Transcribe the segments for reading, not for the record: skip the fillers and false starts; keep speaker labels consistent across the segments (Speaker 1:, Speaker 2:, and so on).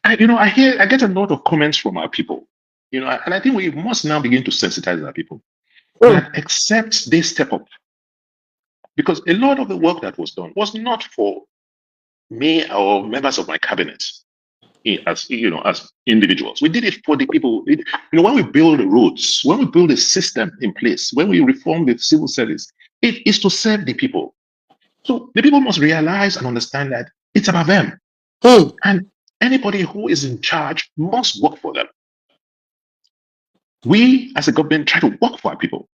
Speaker 1: I get a lot of comments from our people, and I think we must now begin to sensitize our people
Speaker 2: Mm,
Speaker 1: that except they step up, because a lot of the work that was done was not for me or members of my cabinet as individuals. We did it for the people. When we build the roads, when we build a system in place, when we reform the civil service, it is to serve the people. So the people must realize and understand that it's about them.
Speaker 2: mm.
Speaker 1: And anybody who is in charge must work for them. We, as a government, try to work for our people.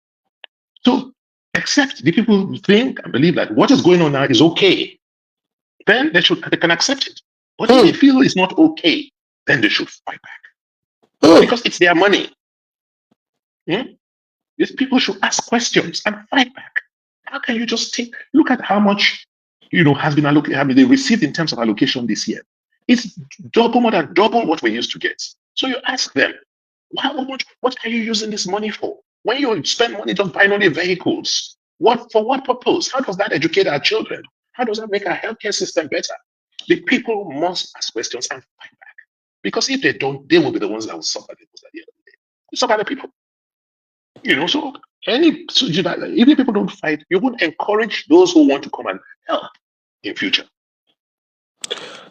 Speaker 1: So, except the people who think and believe that what is going on now is okay, then they can accept it. But if they
Speaker 2: Mm,
Speaker 1: feel it's not okay, then they should fight back
Speaker 2: mm.
Speaker 1: because it's their money. Hmm? These people should ask questions and fight back. How can you just look at how much has been allocated, have they received in terms of allocation this year? It's more than double what we used to get. So you ask them, how much? What are you using this money for? When you spend money just buying only vehicles, for what purpose? How does that educate our children? How does that make our healthcare system better? The people must ask questions and fight back. Because if they don't, they will be the ones that will suffer the most at the end of the day. It's about the people. So if people don't fight, you won't encourage those who want to come and help in future.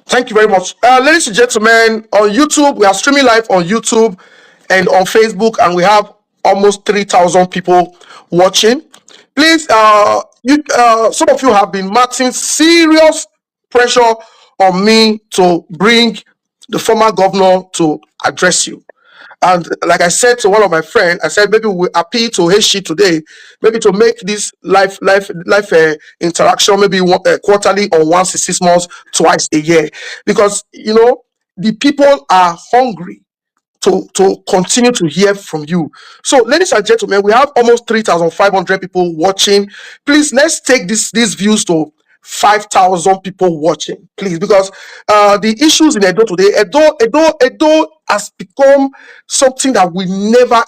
Speaker 2: Thank you very much. Ladies and gentlemen, on YouTube, we are streaming live on YouTube and on Facebook, and we have almost 3,000 people watching. Please, some of you have been mounting serious pressure on me to bring the former governor to address you. And like I said to one of my friends, I said maybe we appeal to Heshi today, maybe to make this life interaction maybe quarterly or once in 6 months, twice a year, because the people are hungry to continue to hear from you. So, ladies and gentlemen, we have almost 3,500 people watching. Please, let's take these views to 5,000 people watching, please, because the issues in Edo today, Edo has become something that we never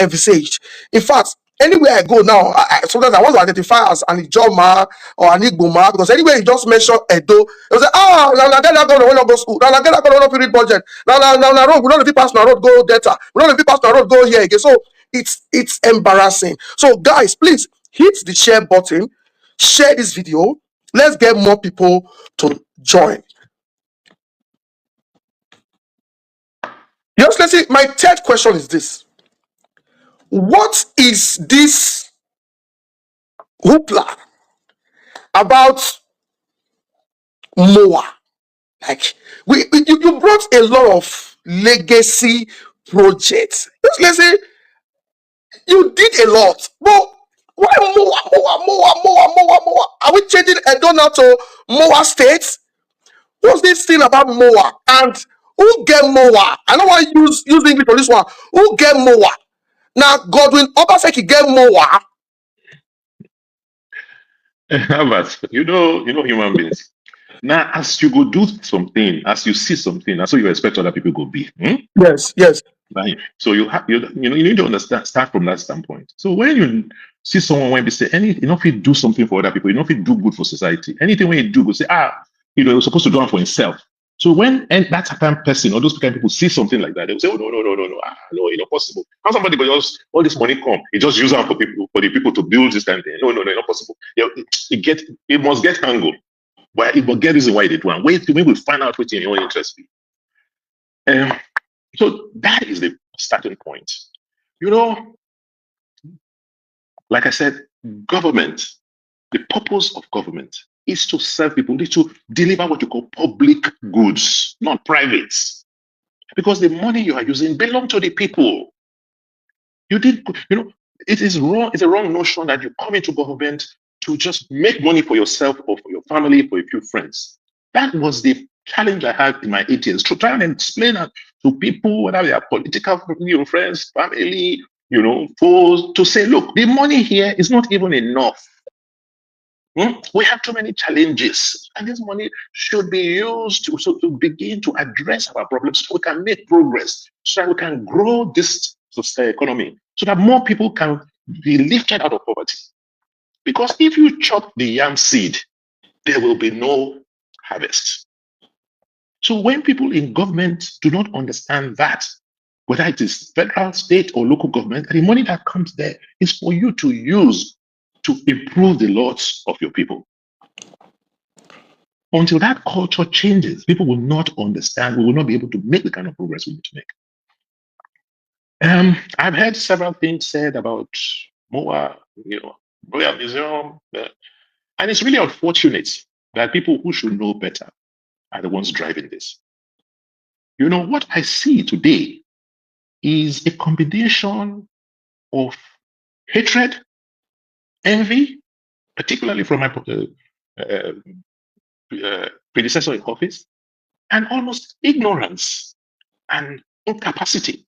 Speaker 2: envisaged. In fact, anywhere I go now, sometimes I want to identify as an Ijoma or an Igboma, because anywhere you just mention Edo, they'll say, now get that going to go school, now get that going to read budget, now road, we don't let people pass now road go data, we don't let people pass now road go here again. So it's embarrassing. So guys, please hit the share button, share this video. Let's get more people to join. Yes, let's see. My third question is this: what is this hoopla about Moa? Like you brought a lot of legacy projects. Just let's say you did a lot, but why Moa? Are we changing Edo now to Moa State? What's this thing about Moa? And who get Moa? I don't want to use English for this one. Who get Moa? Now Godwin Obaseki get Moa.
Speaker 1: But human beings. Now, as you go do something, as you see something, that's what you expect other people go be.
Speaker 2: Yes.
Speaker 1: Right. So you need to understand, start from that standpoint. So when you see someone when they say if you do something for other people, if you do good for society, anything when you do, go say, you're supposed to do it for himself. So when that kind of person or those kind of people see something like that, they will say, oh, no, no, it's not possible. How somebody go just all this money come, he just use it for the people to build this kind of thing. No, it's not possible. It must get angle. Why it must get reason why they do and wait till we find out what's in your own interest. So that is the starting point. Like I said, government, the purpose of government is to serve people, is to deliver what you call public goods, not private. Because the money you are using belongs to the people. It is wrong. It's a wrong notion that you come into government to just make money for yourself or for your family, for a few friends. That was the challenge I had in my 8 years, to try and explain that to people, whether they are political friends, family, foes, to say, look, the money here is not even enough. We have too many challenges, and this money should be used to begin to address our problems so we can make progress, so that we can grow this economy, so that more people can be lifted out of poverty. Because if you chop the yam seed, there will be no harvest. So when people in government do not understand that, whether it is federal, state, or local government, the money that comes there is for you to use to improve the lots of your people. Until that culture changes, people will not understand. We will not be able to make the kind of progress we need to make. I've heard several things said about MOA, Royal Museum, and it's really unfortunate that people who should know better are the ones driving this. What I see today is a combination of hatred, envy, particularly from my predecessor in office, and almost ignorance and incapacity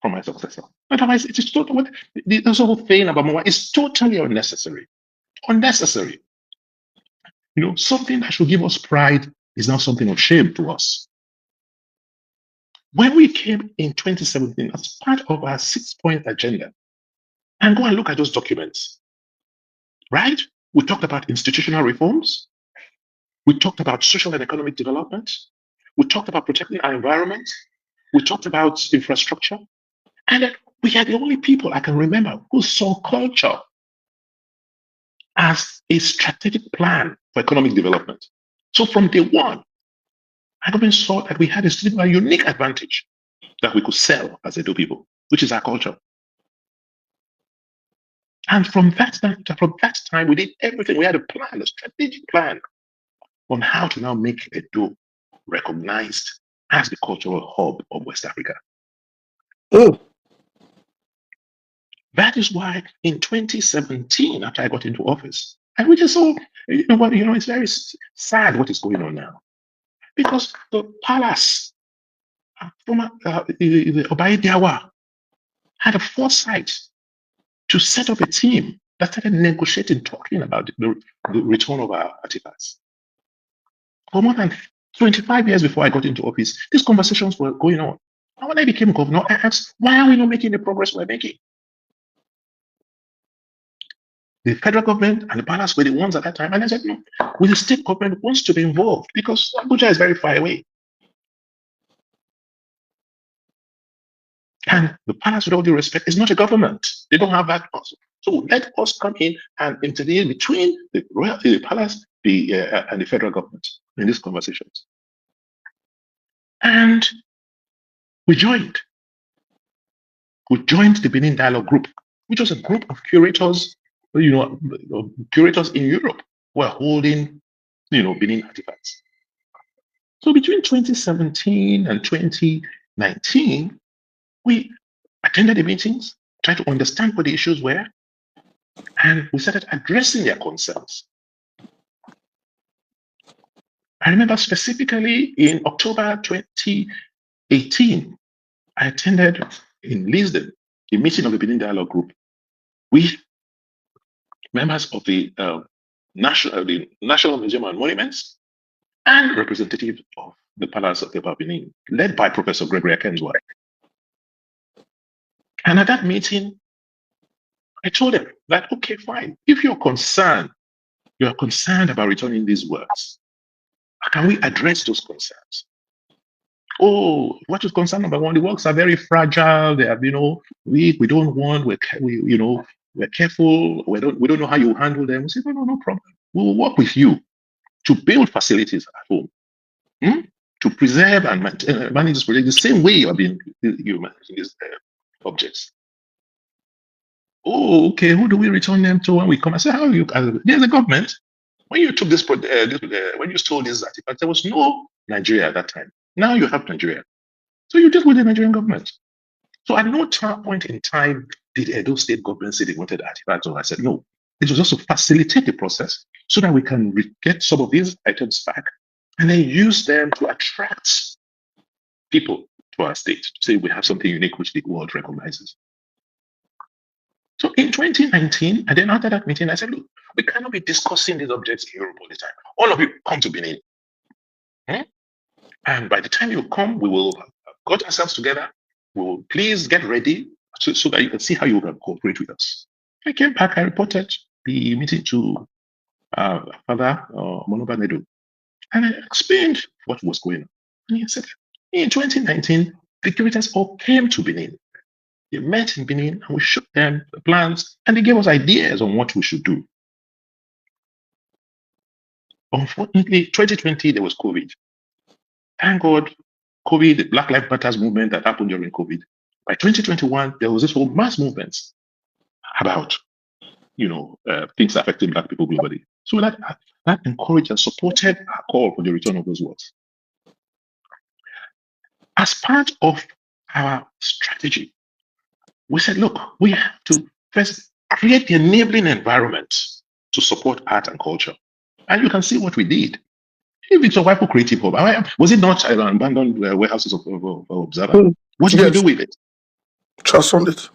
Speaker 1: from my successor. Otherwise, it is totally, this whole thing about MOA is totally unnecessary. Unnecessary. Something that should give us pride is now something of shame to us. When we came in 2017 as part of our 6-point agenda, and go and look at those documents, right? We talked about institutional reforms. We talked about social and economic development. We talked about protecting our environment. We talked about infrastructure. And we are the only people I can remember who saw culture as a strategic plan for economic development. So from day one, our government saw that we had a unique advantage that we could sell as Edo people, which is our culture. And from that time, we did everything. We had a plan, a strategic plan on how to now make Edo recognized as the cultural hub of West Africa.
Speaker 2: Oh.
Speaker 1: That is why in 2017, after I got into office, and we just saw, it's very sad what is going on now. Because the palace, the Obaidiawa, had a foresight to set up a team that started negotiating, talking about the return of our artifacts. For more than 25 years before I got into office, these conversations were going on. And when I became governor, I asked, why are we not making the progress we're making? The federal government and the palace were the ones at that time. And I said, no, the state government wants to be involved because Abuja is very far away. And the palace, with all due respect, is not a government. They don't have that also. So let us come in and intervene between the palace and the federal government in these conversations. And we joined. We joined the Benin Dialogue Group, which was a group of curators, curators in Europe who are holding, Benin artifacts. So between 2017 and 2019, we attended the meetings, tried to understand what the issues were, and we started addressing their concerns. I remember specifically in October 2018, I attended in Lisbon a meeting of the Benin Dialogue Group with members of the National Museum and Monuments and representatives of the Palace of the Benin, led by Professor Gregory Akenzwa. And at that meeting, I told them that, okay, fine. If you're concerned about returning these works, can we address those concerns? Oh, what is concern number one? The works are very fragile. They have, we don't want. We're careful. We don't know how you handle them. We say, no problem. We will work with you to build facilities at home, to preserve and manage this project the same way you managing these objects. Oh, okay. Who do we return them to when we come? I say, how you? There's the government. When you took this, when you stole these artifacts, there was no Nigeria at that time. Now you have Nigeria. So you deal with the Nigerian government. So at no point in time did Edo State government say they wanted artifacts. So I said, no. It was just to facilitate the process so that we can get some of these items back and then use them to attract people to our state, to say we have something unique which the world recognizes. So in 2019, and then after that meeting, I said, look, we cannot be discussing these objects in Europe all the time. All of you come to Benin. And by the time you come, we will have got ourselves together. We will please get ready so that you can see how you can cooperate with us. I came back, I reported the meeting to Father Monoba Nedu, and I explained what was going on. And he said, in 2019, the curators all came to Benin. They met in Benin and we showed them the plans and they gave us ideas on what we should do. Unfortunately, 2020, there was COVID. Thank God, COVID, the Black Lives Matter movement that happened during COVID. By 2021, there was this whole mass movement about, things affecting Black people globally. So that encouraged and supported our call for the return of those works. As part of our strategy, we said, look, we have to first create the enabling environment to support art and culture. And you can see what we did. If it's a Survival Creative Hub, was it not abandoned warehouses of Observer? What did we do with it?
Speaker 2: Transformed it.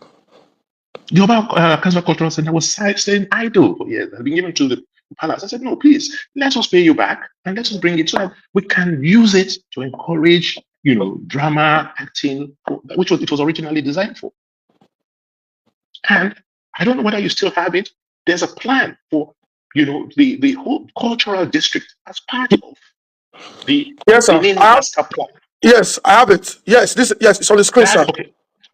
Speaker 1: The Oba Council Cultural Center was staying idle for years. Had been given to the palace. I said, no, please, let us pay you back and let us bring it so that we can use it to encourage, drama, acting, which it was originally designed for. And I don't know whether you still have it. There's a plan for, the whole cultural district as part of the Benin master plan.
Speaker 2: Yes, I have it. Yes, it's on the screen, sir.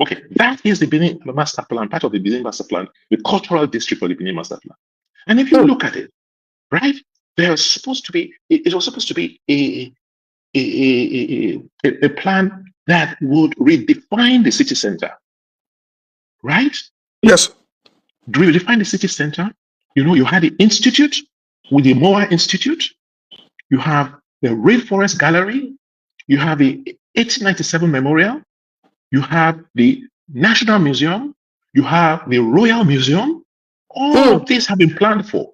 Speaker 1: Okay, that is the Benin master plan, part of the Benin master plan, the cultural district for the Benin master plan. And if you look at it, right, it was supposed to be a plan that would redefine the city center, right?
Speaker 2: Yes.
Speaker 1: Redefine the city center. You had the institute with the Moa Institute. You have the Rainforest Gallery. You have the 1897 Memorial. You have the National Museum. You have the Royal Museum. All of these have been planned for.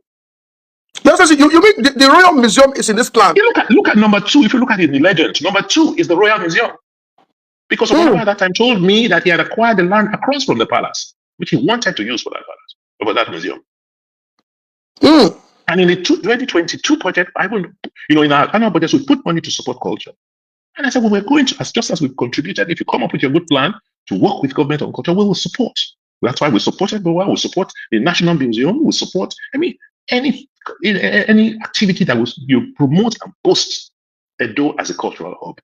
Speaker 2: Yes, you mean the Royal Museum is in this plan?
Speaker 1: You look at number 2. If you look at it in the legend, number 2 is the Royal Museum. Because Obama at that time told me that he had acquired the land across from the palace, which he wanted to use for that palace, for that museum. And in the 2022 budget, in our annual budget, we put money to support culture. And I said, well, we're going to, just as we've contributed, if you come up with a good plan to work with government on culture, we will support. That's why we supported BOA, we support the National Museum, we support, any activity that you promote and boost Edo as a cultural hub.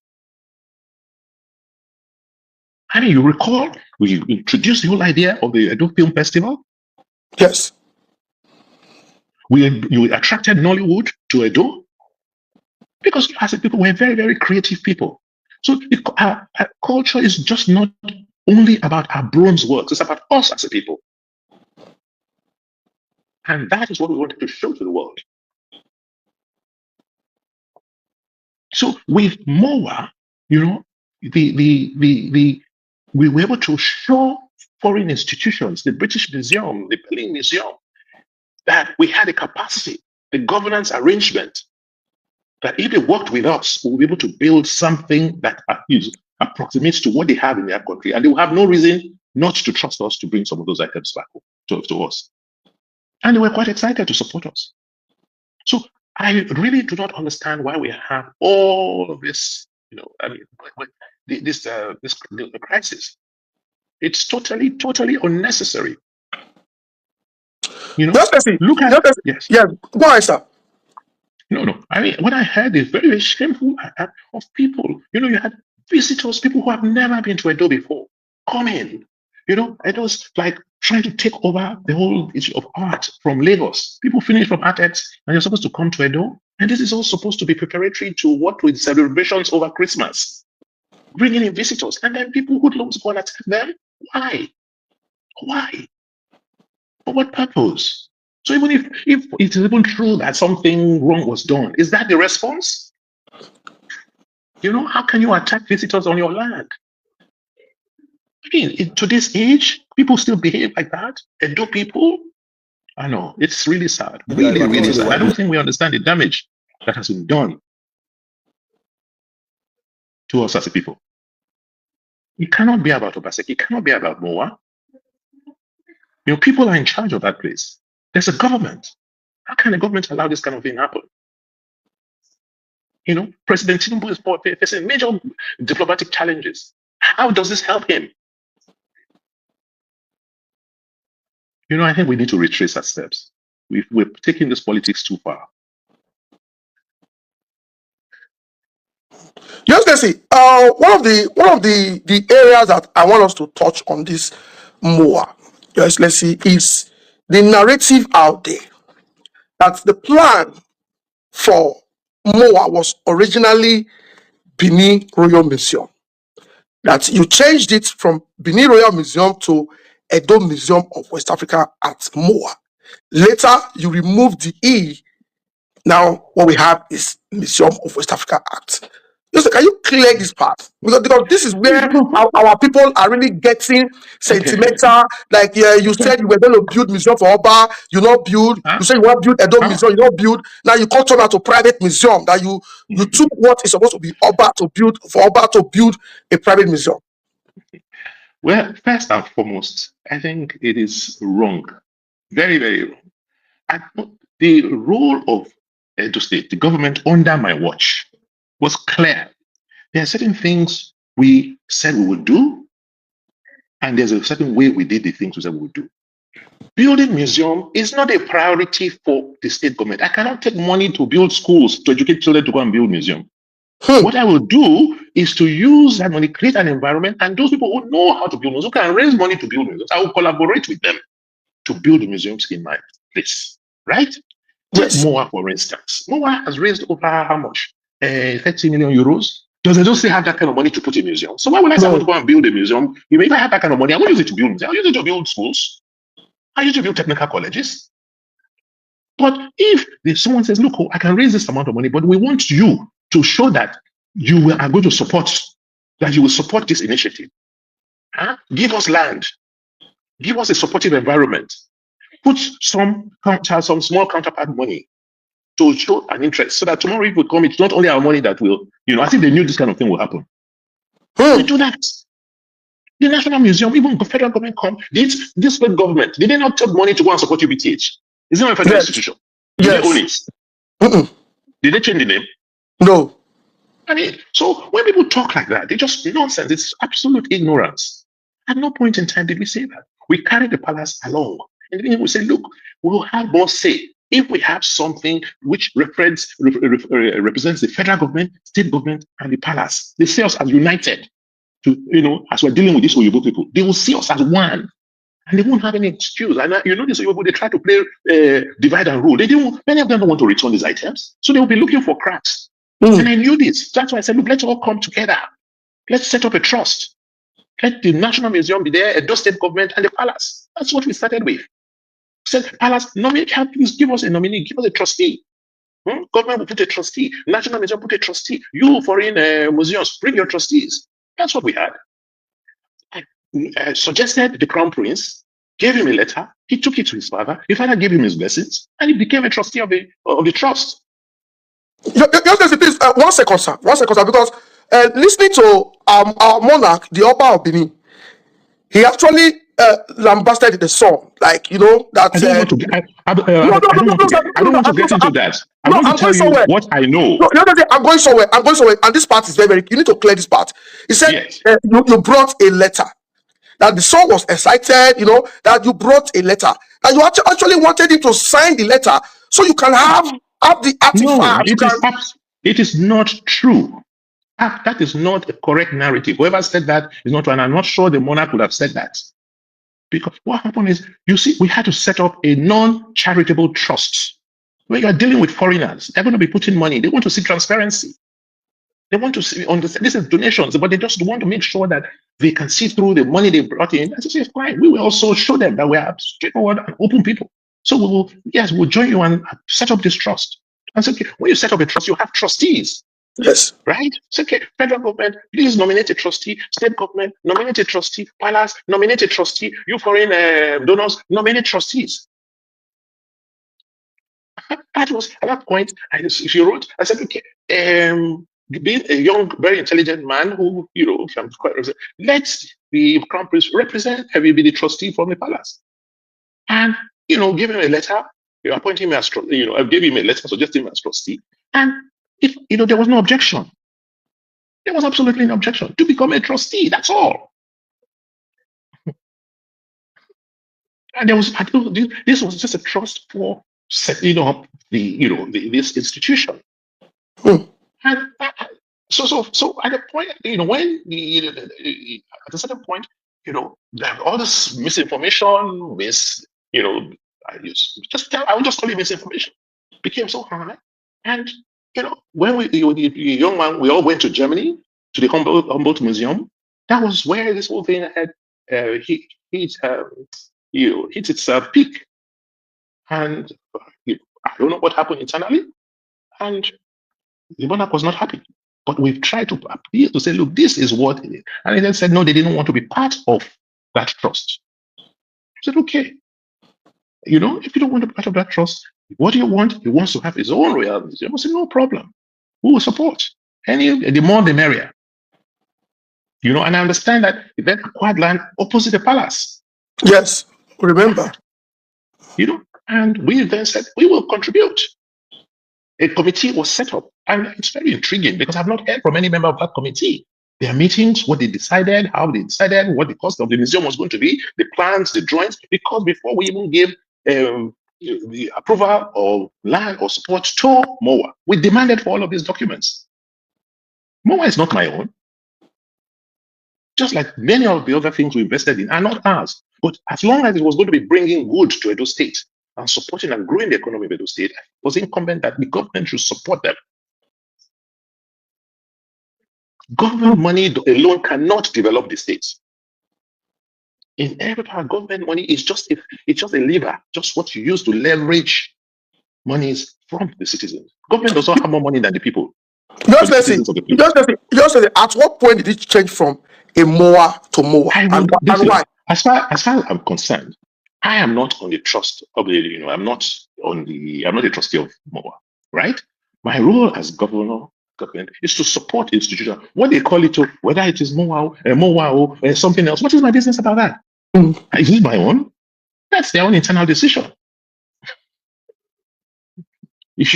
Speaker 1: You recall, we introduced the whole idea of the Edo Film Festival.
Speaker 2: Yes.
Speaker 1: You attracted Nollywood to Edo because as a people, we're very, very creative people. So our culture is just not only about our bronze works, it's about us as a people. And that is what we wanted to show to the world. So with MOA, we were able to show foreign institutions, the British Museum, the Berlin Museum, that we had a capacity, the governance arrangement, that if they worked with us, we'll be able to build something that approximates to what they have in their country. And they will have no reason not to trust us to bring some of those items back to us. And they were quite excited to support us. So I really do not understand why we have all of this, this crisis. It's totally, totally unnecessary.
Speaker 2: Look at yes. Yeah, go ahead, sir.
Speaker 1: No. What I heard is very, very shameful of people. You had visitors, people who have never been to Edo before, come in. Edo's like trying to take over the whole issue of art from Lagos. People finish from ArtX and you're supposed to come to Edo. And this is all supposed to be preparatory to what with celebrations over Christmas. Bringing in visitors. And then people who don't go and attack them. Why? For what purpose? So even if it is even true that something wrong was done, is that the response? How can you attack visitors on your land? To this age, people still behave like that. Edo people, I know, it's really sad. Really, really sad. I don't think we understand the damage that has been done to us as a people. It cannot be about Obaseki. It cannot be about Moa. People are in charge of that place. There's a government. How can a government allow this kind of thing happen? President Tinubu is facing major diplomatic challenges. How does this help him? I think we need to retrace our steps. We're taking this politics too far.
Speaker 2: Just let's see. One of the areas that I want us to touch on this more. Yes, let's see, is the narrative out there that the plan for MOA was originally Benin Royal Museum. That you changed it from Benin Royal Museum to Edo Museum of West Africa at MOA. Later, you removed the E. Now, what we have is Museum of West Africa Act. Just can you clear this part? Because this is where our people are really getting
Speaker 1: Okay.
Speaker 2: sentimental. Like, yeah, you said you were going to build museum for Oba, you not build.
Speaker 1: Huh?
Speaker 2: You said you want to build Edo
Speaker 1: Huh?
Speaker 2: Museum, you not build. Now you call turn out to private museum. That you took what is supposed to be Oba to build for Oba to build a private museum.
Speaker 1: Well, first and foremost, I think it is wrong. Very, very wrong. And the role of Edo State, the government under my watch, was clear. There are certain things we said we would do, and there's a certain way we did the things we said we would do. Building museum is not a priority for the state government. I cannot take money to build schools to educate children to go and build museum. What I will do is to use that money, create an environment, and those people who know how to build museums, who can raise money to build museums, I will collaborate with them to build the museums in my place. Right? Take
Speaker 2: Yes.
Speaker 1: MOA, for instance. MOA has raised over how much? 30 million euros. Does they don't still have that kind of money to put in museum? So why would I say I want to go and build a museum? If I have that kind of money, I won't use it to build museums. I'll use it to build schools. I use it to build technical colleges. But if someone says, look, I can raise this amount of money, but we want you to show that you are going to support, that you will support this initiative. Huh? Give us land. Give us a supportive environment. Put some small counterpart money to show an interest so that tomorrow if we come, it's not only our money that will, I think they knew this kind of thing will happen. We do that. The National Museum, even the federal government come, this state government, did they not take money to go and support UBTH? Is it not a federal institution? Did they own it? Did they change the name?
Speaker 2: No.
Speaker 1: I mean, so when people talk like that, they just nonsense. It's absolute ignorance. At no point in time did we say that. We carried the palace along. And then we say, look, we'll have more say. If we have something which represents the federal government, state government, and the palace, they see us as united. As we're dealing with these Oyibo people, they will see us as one. And they won't have any excuse. And these Oyibo, they try to play divide and rule. Many of them don't want to return these items. So they will be looking for cracks. And I knew this. That's why I said, look, let's all come together. Let's set up a trust. Let the National Museum be there, Edo State government, and the palace. That's what we started with. Said, palace, nominate, please give us a nominee, give us a trustee. Government will put a trustee. National Museum put a trustee. You foreign museums, bring your trustees. That's what we had. I suggested the Crown Prince, gave him a letter. He took it to his father. His father gave him his blessings, and he became a trustee of the trust.
Speaker 2: Just please, 1 second, sir. 1 second, sir. Because listening to our monarch, the Oba of Benin, he actually lambasted the song, like that.
Speaker 1: I don't want to. I don't want to get into that. I want to tell you what I know.
Speaker 2: No, I'm going somewhere. And this part is very, very. You need to clear this part. He said
Speaker 1: Yes.
Speaker 2: You brought a letter. That the song was excited. That you brought a letter. That you actually wanted him to sign the letter so you can have the artifact.
Speaker 1: No, it is not true. That is not a correct narrative. Whoever said that is not true, and I'm not sure the monarch would have said that. Because what happened is, you see, we had to set up a non-charitable trust. When you are dealing with foreigners, they're going to be putting money. They want to see transparency. They want to see, understand, this is donations, but they just want to make sure that they can see through the money they brought in. And say, fine, we will also show them that we are straightforward and open people. So we'll join you and set up this trust. And say, okay, when you set up a trust, you have trustees.
Speaker 2: Yes.
Speaker 1: Right? It's okay. Federal government, please nominate a trustee. State government, nominate a trustee. Palace, nominate a trustee. You foreign donors, nominate trustees. That was at that point. If you wrote, I said, okay, being a young, very intelligent man who, I'm quite, let the Crown Prince represent, have you be the trustee from the palace, and give him a letter. Appoint him as trustee. I gave him a letter suggesting him as trustee, and if there was no objection. There was absolutely no objection to become a trustee. That's all. And this was just a trust for setting up this institution. And So at the point, when at a certain point, there all this misinformation, I would just call it misinformation, became so high. And when the young man, we all went to Germany to the Humboldt Museum. That was where this whole thing had hit its peak. And I don't know what happened internally, and the monarch was not happy. But we've tried to appeal to say, look, this is what it is. And they said, no, they didn't want to be part of that trust. I said, okay, if you don't want to be part of that trust, what do you want? He wants to have his own royal museum. I said, no problem. We will support. The more the merrier. And I understand that he then acquired land opposite the palace.
Speaker 2: Yes, remember.
Speaker 1: And we then said, we will contribute. A committee was set up, and it's very intriguing because I've not heard from any member of that committee. Their meetings, what they decided, how they decided, what the cost of the museum was going to be, the plans, the drawings, because before we even gave the approval of land or support to MOA, we demanded for all of these documents. MOA is not my own. Just like many of the other things we invested in are not ours. But as long as it was going to be bringing good to Edo State and supporting and growing the economy of Edo State, it was incumbent that the government should support them. Government money alone cannot develop the states. In every part, government money is just a lever, just what you use to leverage monies from the citizens. Government does not have more money than the people.
Speaker 2: Just let's see. At what point did it change from a MOA to MOA? And why?
Speaker 1: As far as I'm concerned, I am not on the trust of the. I'm not a trustee of MOA, right? My role as government is to support institutions. What they call it, whether it is MOA or something else. What is my business about that? Is it my own? That's their own internal decision. If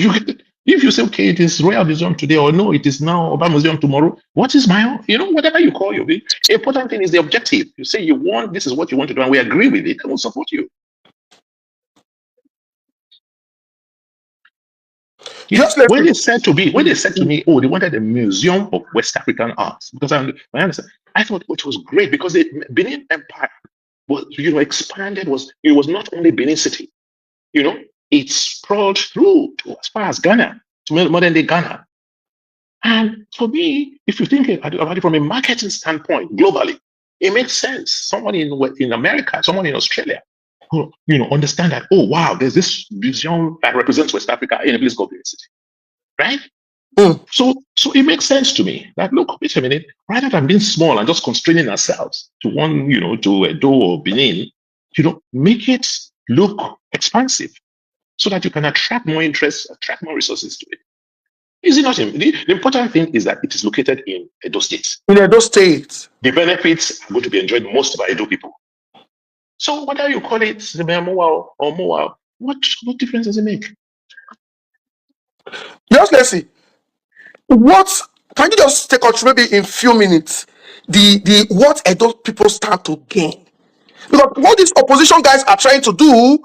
Speaker 1: you say, okay, it is Royal Museum today, or no, it is now Obama Museum tomorrow, what is my own? Whatever you call your the important thing is the objective. You say this is what you want to do, and we agree with it, and we'll support you. Yes. When they said to me, oh, they wanted a museum of West African arts, because I understand. I thought it was great because the Benin Empire was, expanded. It was not only Benin City, it sprawled through to as far as Ghana, to modern day Ghana. And for me, if you think about it from a marketing standpoint, globally, it makes sense. Someone in America, someone in Australia, who understand that, oh wow, there's this museum that represents West Africa in a place called Benin City, right? So it makes sense to me that, look, wait a minute, rather than being small and just constraining ourselves to one, to Edo or Benin, make it look expansive so that you can attract more interest, attract more resources to it. Is it not? The important thing is that it is located in Edo State.
Speaker 2: In Edo State.
Speaker 1: The benefits are going to be enjoyed most by Edo people. So whether you call it MOA or MOA, what difference does it make?
Speaker 2: Just let's see. What can you just take us maybe in few minutes the what Edo people stand to gain? Because what these opposition guys are trying to do,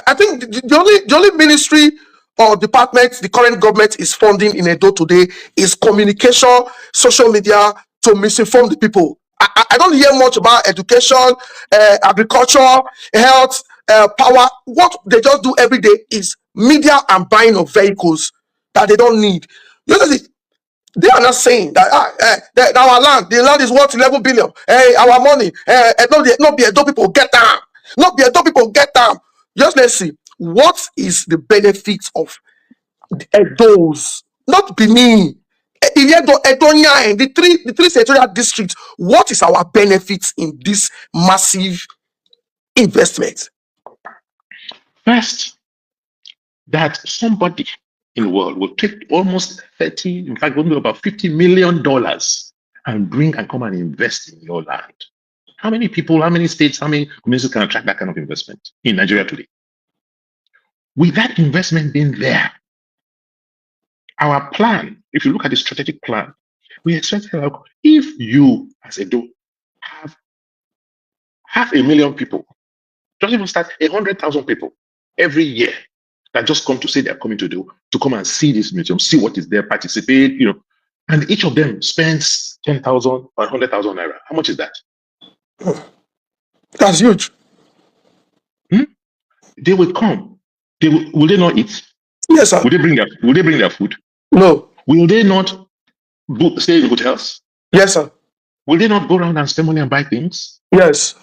Speaker 2: I think the only ministry or department the current government is funding in Edo today is communication, social media, to misinform the people. I don't hear much about education, agriculture, health, power. What they just do every day is media and buying of vehicles that they don't need. They are not saying that our land, the land is worth 11 billion. Our money, not be Edo people get down. Not be Edo people get down. Just let's see, what is the benefit of Edo's, not Benin, Edonia, and the three senatorial districts? What is our benefits in this massive investment?
Speaker 1: First, that somebody in the world will take almost 30, in fact, about $50 million and come and invest in your land. How many people, how many states, how many communities can attract that kind of investment in Nigeria today? With that investment being there, our plan, if you look at the strategic plan, we expect if you, as Edo, have 500,000 people, just even start 100,000 people every year that just come to say they're coming to come and see this museum, see what is there, participate, and each of them spends 10,000 or 100,000 naira. How much is that?
Speaker 2: That's huge.
Speaker 1: They will come. Will they not eat?
Speaker 2: Yes, sir.
Speaker 1: Will they bring their food?
Speaker 2: No.
Speaker 1: Will they not stay in hotels?
Speaker 2: Yes, sir.
Speaker 1: Will they not go around and spend money and buy things?
Speaker 2: Yes.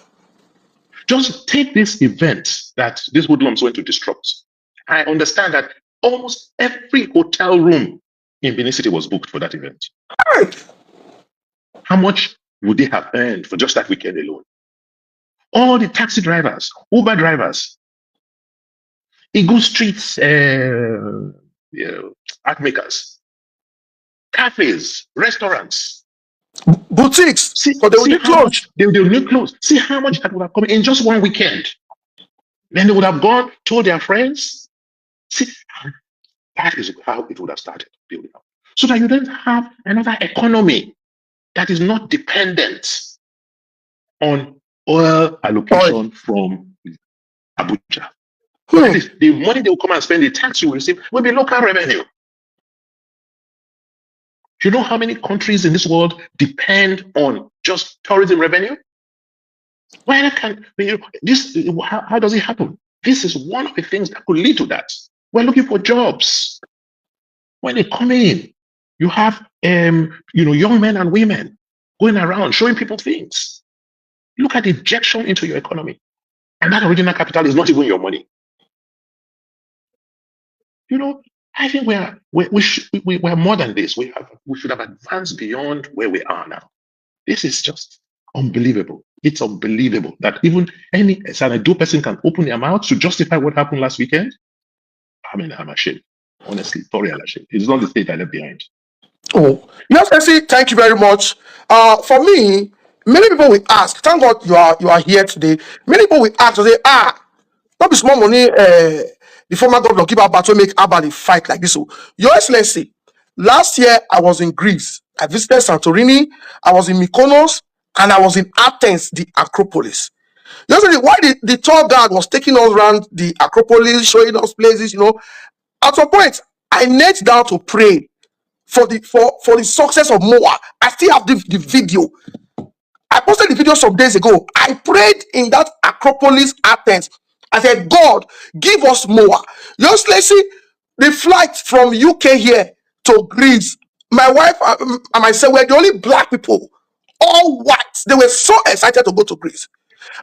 Speaker 1: Just take this event that these hoodlums went to disrupt. I understand that almost every hotel room in Benin City was booked for that event.
Speaker 2: Right.
Speaker 1: How much would they have earned for just that weekend alone? All the taxi drivers, Uber drivers, Eagle Streets art makers, cafes, restaurants,
Speaker 2: boutiques.
Speaker 1: See,
Speaker 2: But they will
Speaker 1: see
Speaker 2: need
Speaker 1: how
Speaker 2: clothes.
Speaker 1: much they will need clothes. See how much that would have come in just one weekend. Then they would have gone, told their friends. See, that is how it would have started building up. So that you don't have another economy that is not dependent on oil allocation from Abuja. At least the money they will come and spend, the tax you will receive, will be local revenue. You know how many countries in this world depend on just tourism revenue? Why can this? How does it happen? This is one of the things that could lead to that. We're looking for jobs. When they come in, you have young men and women going around showing people things. Look at the injection into your economy, and that original capital is not even your money. I think we're more than this. We should have advanced beyond where we are now. This is just unbelievable. It's unbelievable that even any Sanadu person can open their mouth to justify what happened last weekend. I mean, I'm ashamed. Honestly, sorry, I'm ashamed. It's not the state I left behind.
Speaker 2: Oh, yes, Essie, thank you very much. For me, many people will ask. Thank God you are here today. Many people will ask, say, not be small money. The former governor give out to make Abali fight like this. So, Your Excellency, last year I was in Greece. I visited Santorini. I was in Mykonos, and I was in Athens, the Acropolis. Yesterday, why the tour guide was taking us around the Acropolis, showing us places, at some point, I knelt down to pray for the success of Moa. I still have the video. I posted the video some days ago. I prayed in that Acropolis, Athens. I said, God, give us Moa. Just let's see the flight from UK here to Greece. My wife and myself were the only black people, all white. They were so excited to go to Greece.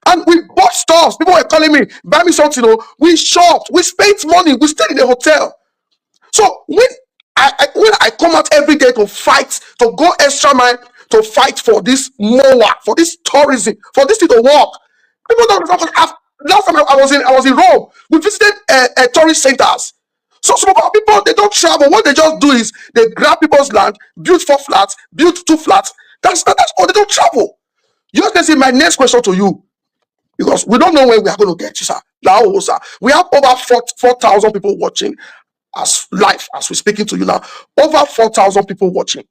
Speaker 2: And we bought stuff. People were calling me, buy me something. We shopped, we spent money, we stayed in the hotel. So when I come out every day to fight, to go extra mile, to fight for this MOA, for this tourism, for this thing to work, people don't understand. Last time I was in Rome, we visited tourist centers. So some of our people, they don't travel. What they just do is they grab people's land, build 4 flats, build 2 flats. That's all. They don't travel. You can see my next question to you, because we don't know when we are going to get you, sir. Now, sir, we have over 4,000 people watching as live as we're speaking to you now. Over 4,000 people watching.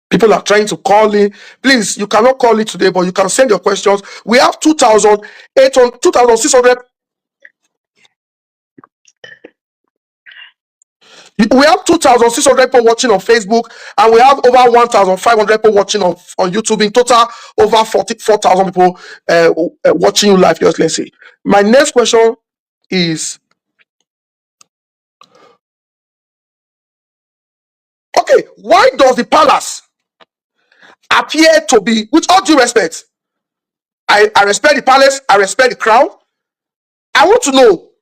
Speaker 2: People are trying to call in. Please, you cannot call it today, but you can send your questions. We have 2,600. We have 2,600 people watching on Facebook, and we have over 1,500 people watching on YouTube. In total, over 44,000 people watching you live. Let's see. My next question is, okay, why does the palace appear to be, with all due respect, I respect the palace, I respect the crown. I want to know,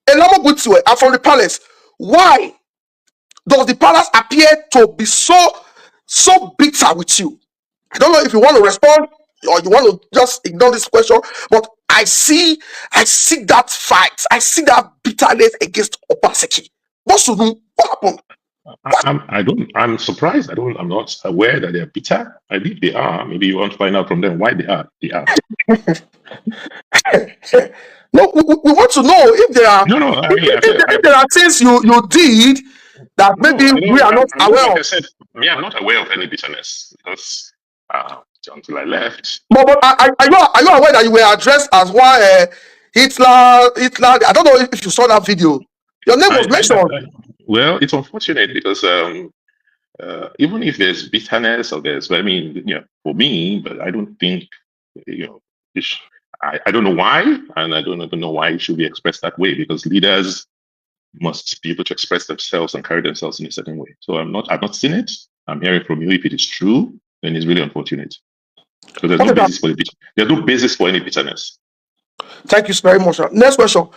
Speaker 2: I'm from the palace, why does the palace appear to be so bitter with you? I don't know if you want to respond or you want to just ignore this question, but I see that fight, I see that bitterness against Obaseki. What happened?
Speaker 1: I'm surprised. I'm not aware that they're bitter. I believe they are. Maybe you want to find out from them why they are.
Speaker 2: No, we want to know if there are if there are things you did that maybe we are not aware of.
Speaker 1: Like I said, I'm not aware of any bitterness because until I left.
Speaker 2: But are you aware that you were addressed as one Hitler? I don't know if you saw that video. Your name was mentioned.
Speaker 1: Well, it's unfortunate because even if there's bitterness or there's, I mean, for me, but I don't think, you know, I don't know why, and I don't even know why it should be expressed that way because leaders must be able to express themselves and carry themselves in a certain way. So I've not seen it. I'm hearing from you. If it is true, then it's really unfortunate. So there's no
Speaker 2: Okay, sir.
Speaker 1: basis for there's no basis for any bitterness.
Speaker 2: Thank you very much, sir. Next question.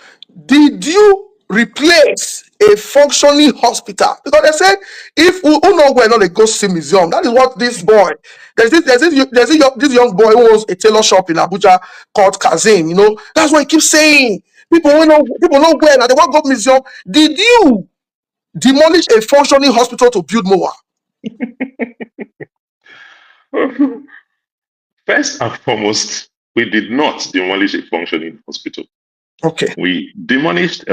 Speaker 2: Did you replace a functioning hospital? Because they said if who know where not they go see museum. That is what this boy. This young boy who owns a tailor shop in Abuja called Kazim. That's what he keeps saying. People know where now they want to go museum. Did you demolish a functioning hospital to build more?
Speaker 1: First and foremost, we did not demolish a functioning hospital.
Speaker 2: Okay.
Speaker 1: We demolished,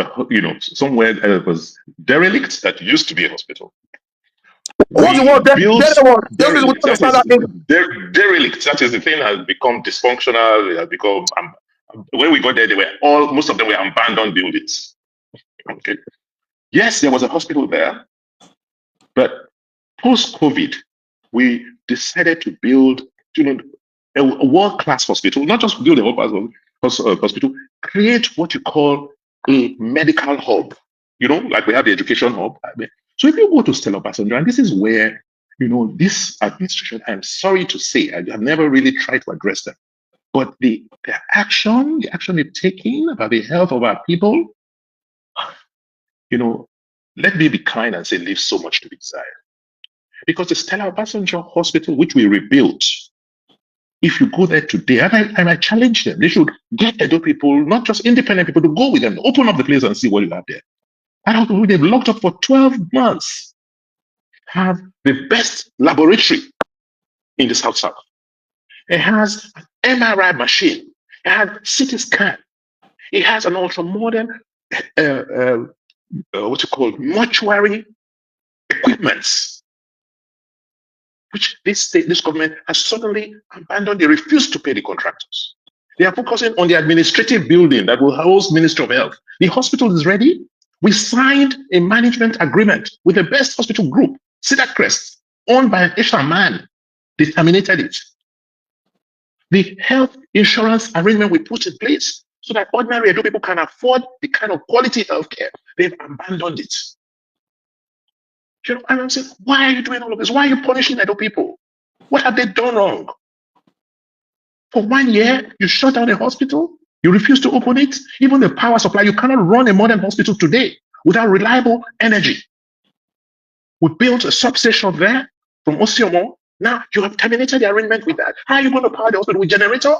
Speaker 1: somewhere that was derelict that used to be a hospital.
Speaker 2: What's the word?
Speaker 1: Derelict. Derelict. That is the thing has become dysfunctional. It has become. When we got there, most of them were abandoned buildings. Okay. Yes, there was a hospital there, but post-COVID, we decided to build, a world-class hospital. Not just build a world-class hospital. Create what you call a medical hub. Like we have the education hub. So if you go to Stella Obasanjo, and this is where, this administration, I'm sorry to say, I have never really tried to address them, but the action they've taken about the health of our people, let me be kind and say leaves so much to be desired. Because the Stella Obasanjo Hospital, which we rebuilt, if you go there today, and I challenge them, they should get Edo people, not just independent people, to go with them, open up the place and see what you have there. And they've locked up for 12 months. Have the best laboratory in the South. It has an MRI machine. It has CT scan. It has an ultra modern, mortuary equipments, which this government has suddenly abandoned. They refuse to pay the contractors. They are focusing on the administrative building that will house Ministry of Health. The hospital is ready. We signed a management agreement with the best hospital group, Cedar Crest, owned by an Asian man. They terminated it. The health insurance arrangement we put in place so that ordinary Edo people can afford the kind of quality health care, they've abandoned it. And I'm saying, why are you doing all of this? Why are you punishing Edo people? What have they done wrong? For 1 year, you shut down a hospital, you refuse to open it. Even the power supply, you cannot run a modern hospital today without reliable energy. We built a substation there from Osiomo. Now you have terminated the arrangement with that. How are you going to power the hospital with generator?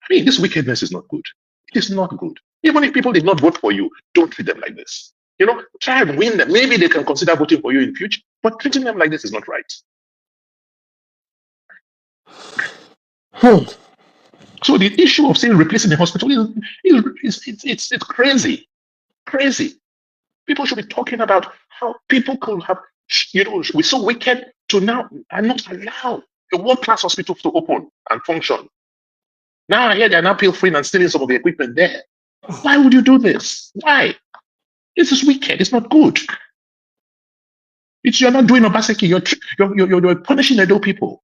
Speaker 1: I mean, this wickedness is not good. It is not good. Even if people did not vote for you, don't treat them like this. Try and win them. Maybe they can consider voting for you in future, but treating them like this is not right. So the issue of saying replacing the hospital is crazy. Crazy. People should be talking about how people could have, we're so wicked to now and not allow a world-class hospital to open and function. Now I hear they're now pilfering and stealing some of the equipment there. Why would you do this? Why? This is wicked. It's not good. You're not doing Obaseki. You're punishing Edo people.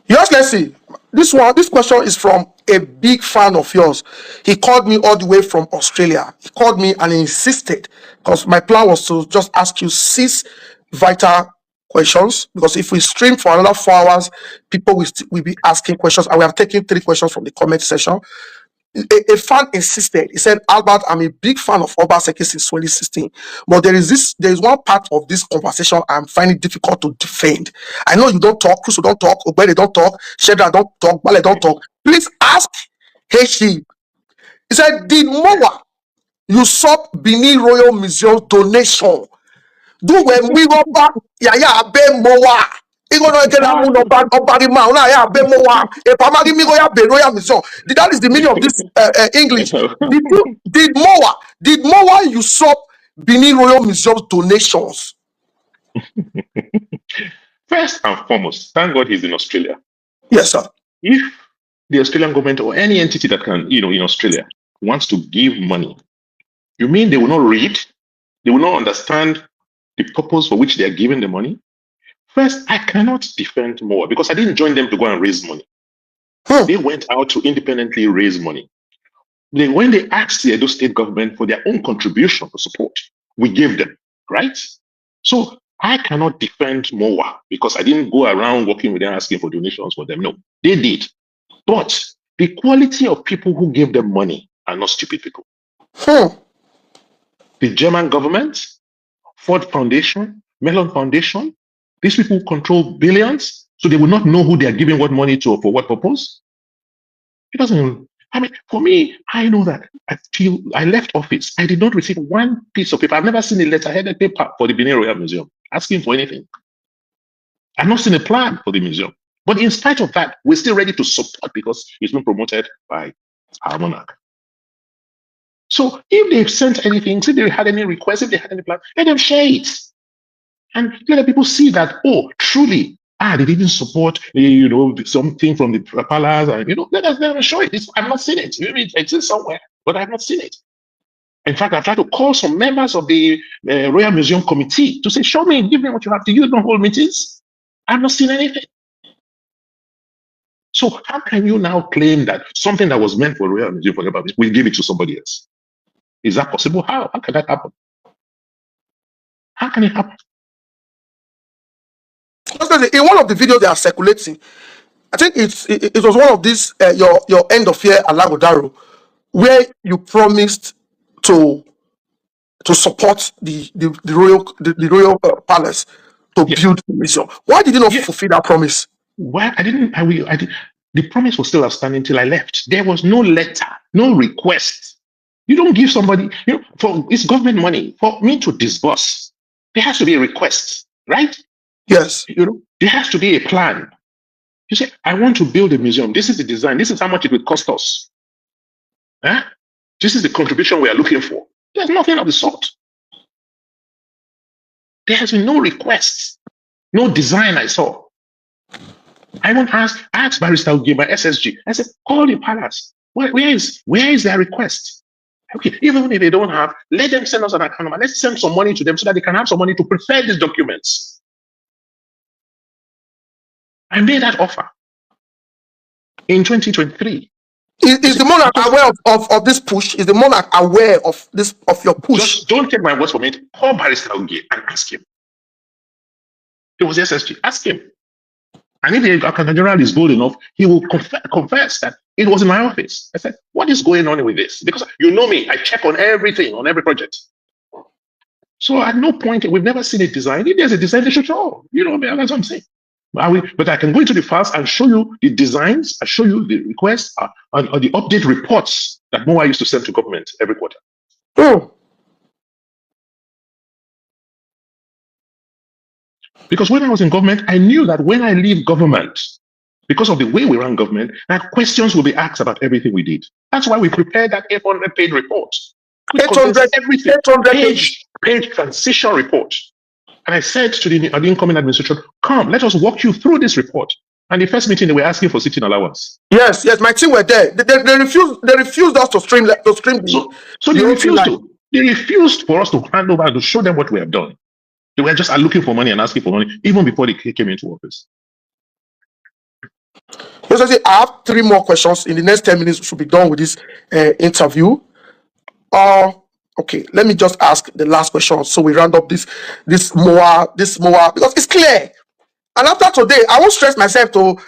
Speaker 2: Yes, let's see. This question is from a big fan of yours. He called me all the way from Australia. He called me and he insisted, because my plan was to just ask you 6 vital questions, because if we stream for another 4 hours, people will be asking questions, and we have taken 3 questions from the comment section. A fan insisted. He said, Albert, I'm a big fan of Obaseki since 2016, but there is one part of this conversation I'm finding difficult to defend. I know you don't talk, Kusu don't talk, Obede don't talk, Shedra don't talk, Bale don't talk. Please ask HE. He said, did Mowa usurp Benin Royal Museum donation? Do when we go back, abe Mowa. That is the meaning of this English. Did Mowa usurp Benin Royal Museum's donations?
Speaker 1: First and foremost, thank God he's in Australia.
Speaker 2: Yes, sir.
Speaker 1: If the Australian government or any entity that can, in Australia wants to give money You mean they will not read? They will not understand the purpose for which they are giving the money? First, I cannot defend more because I didn't join them to go and raise money. They went out to independently raise money. When they asked the Edo state government for their own contribution to support, we gave them, right? So I cannot defend MOA because I didn't go around working with them asking for donations for them. No, they did. But the quality of people who gave them money are not stupid people. The German government, Ford Foundation, Mellon Foundation, these people control billions, so they will not know who they are giving what money to or for what purpose. It doesn't. I mean, for me, I know that I left office. I did not receive one piece of paper. I've never seen a letterheaded paper for the Benin Royal Museum asking for anything. I've not seen a plan for the museum. But in spite of that, we're still ready to support because it's been promoted by our monarch. So if they've sent anything, if they had any requests, if they had any plan, let them share it. And let people see that, oh, truly, they didn't support, something from the palace, and let them show it. I've not seen it. Maybe it exists somewhere, but I've not seen it. In fact, I've tried to call some members of the Royal Museum Committee to say, show me, give me what you have. Do you not hold meetings? I've not seen anything. So how can you now claim that something that was meant for Royal Museum for the we give it to somebody else? Is that possible? How can that happen? How can it happen?
Speaker 2: In one of the videos they are circulating, I think it was one of these your end of year Alagodaro, where you promised to support the royal palace to build the museum. Why did you not fulfill that promise?
Speaker 1: Why I didn't? The promise was still outstanding until I left. There was no letter, no request. You don't give somebody, for it's government money. For me to disburse, there has to be a request, right?
Speaker 2: Yes.
Speaker 1: There has to be a plan. You say, I want to build a museum. This is the design. This is how much it would cost us. This is the contribution we are looking for. There's nothing of the sort. There has been no request, no design I saw. I won't ask Barrister Uge, my SSG. I said, call the palace. Where is their request? Okay, even if they don't have, let them send us an account number. Let's send some money to them so that they can have some money to prepare these documents. I made that offer in 2023.
Speaker 2: Is the monarch aware of this push? Is the monarch aware of your push?
Speaker 1: Just don't take my words from it. Call Barrister Uge and ask him. It was SSG. Ask him. And if the Accountant General is bold enough, he will confess that it was in my office. I said, what is going on with this? Because you know me, I check on everything, on every project. So at no point, we've never seen a design. If there's a design, they should show. That's what I'm saying. But I can go into the files and show you the designs, I show you the requests, or the update reports that MOA used to send to government every quarter. Because when I was in government, I knew that when I leave government, because of the way we run government, that questions will be asked about everything we did. That's why we prepared that 800-page report. 800-page transition report. And I said to the incoming administration, come, let us walk you through this report. And the first meeting, they were asking for sitting allowance.
Speaker 2: Yes, my team were there. They refused us to stream
Speaker 1: So they refused for us to hand over to show them what we have done. They were just looking for money and asking for money even before they came into office.
Speaker 2: I have 3 more questions. In the next 10 minutes, we should be done with this interview. Okay, let me just ask the last question so we round up this MOA because it's clear. And after today, I won't stress myself to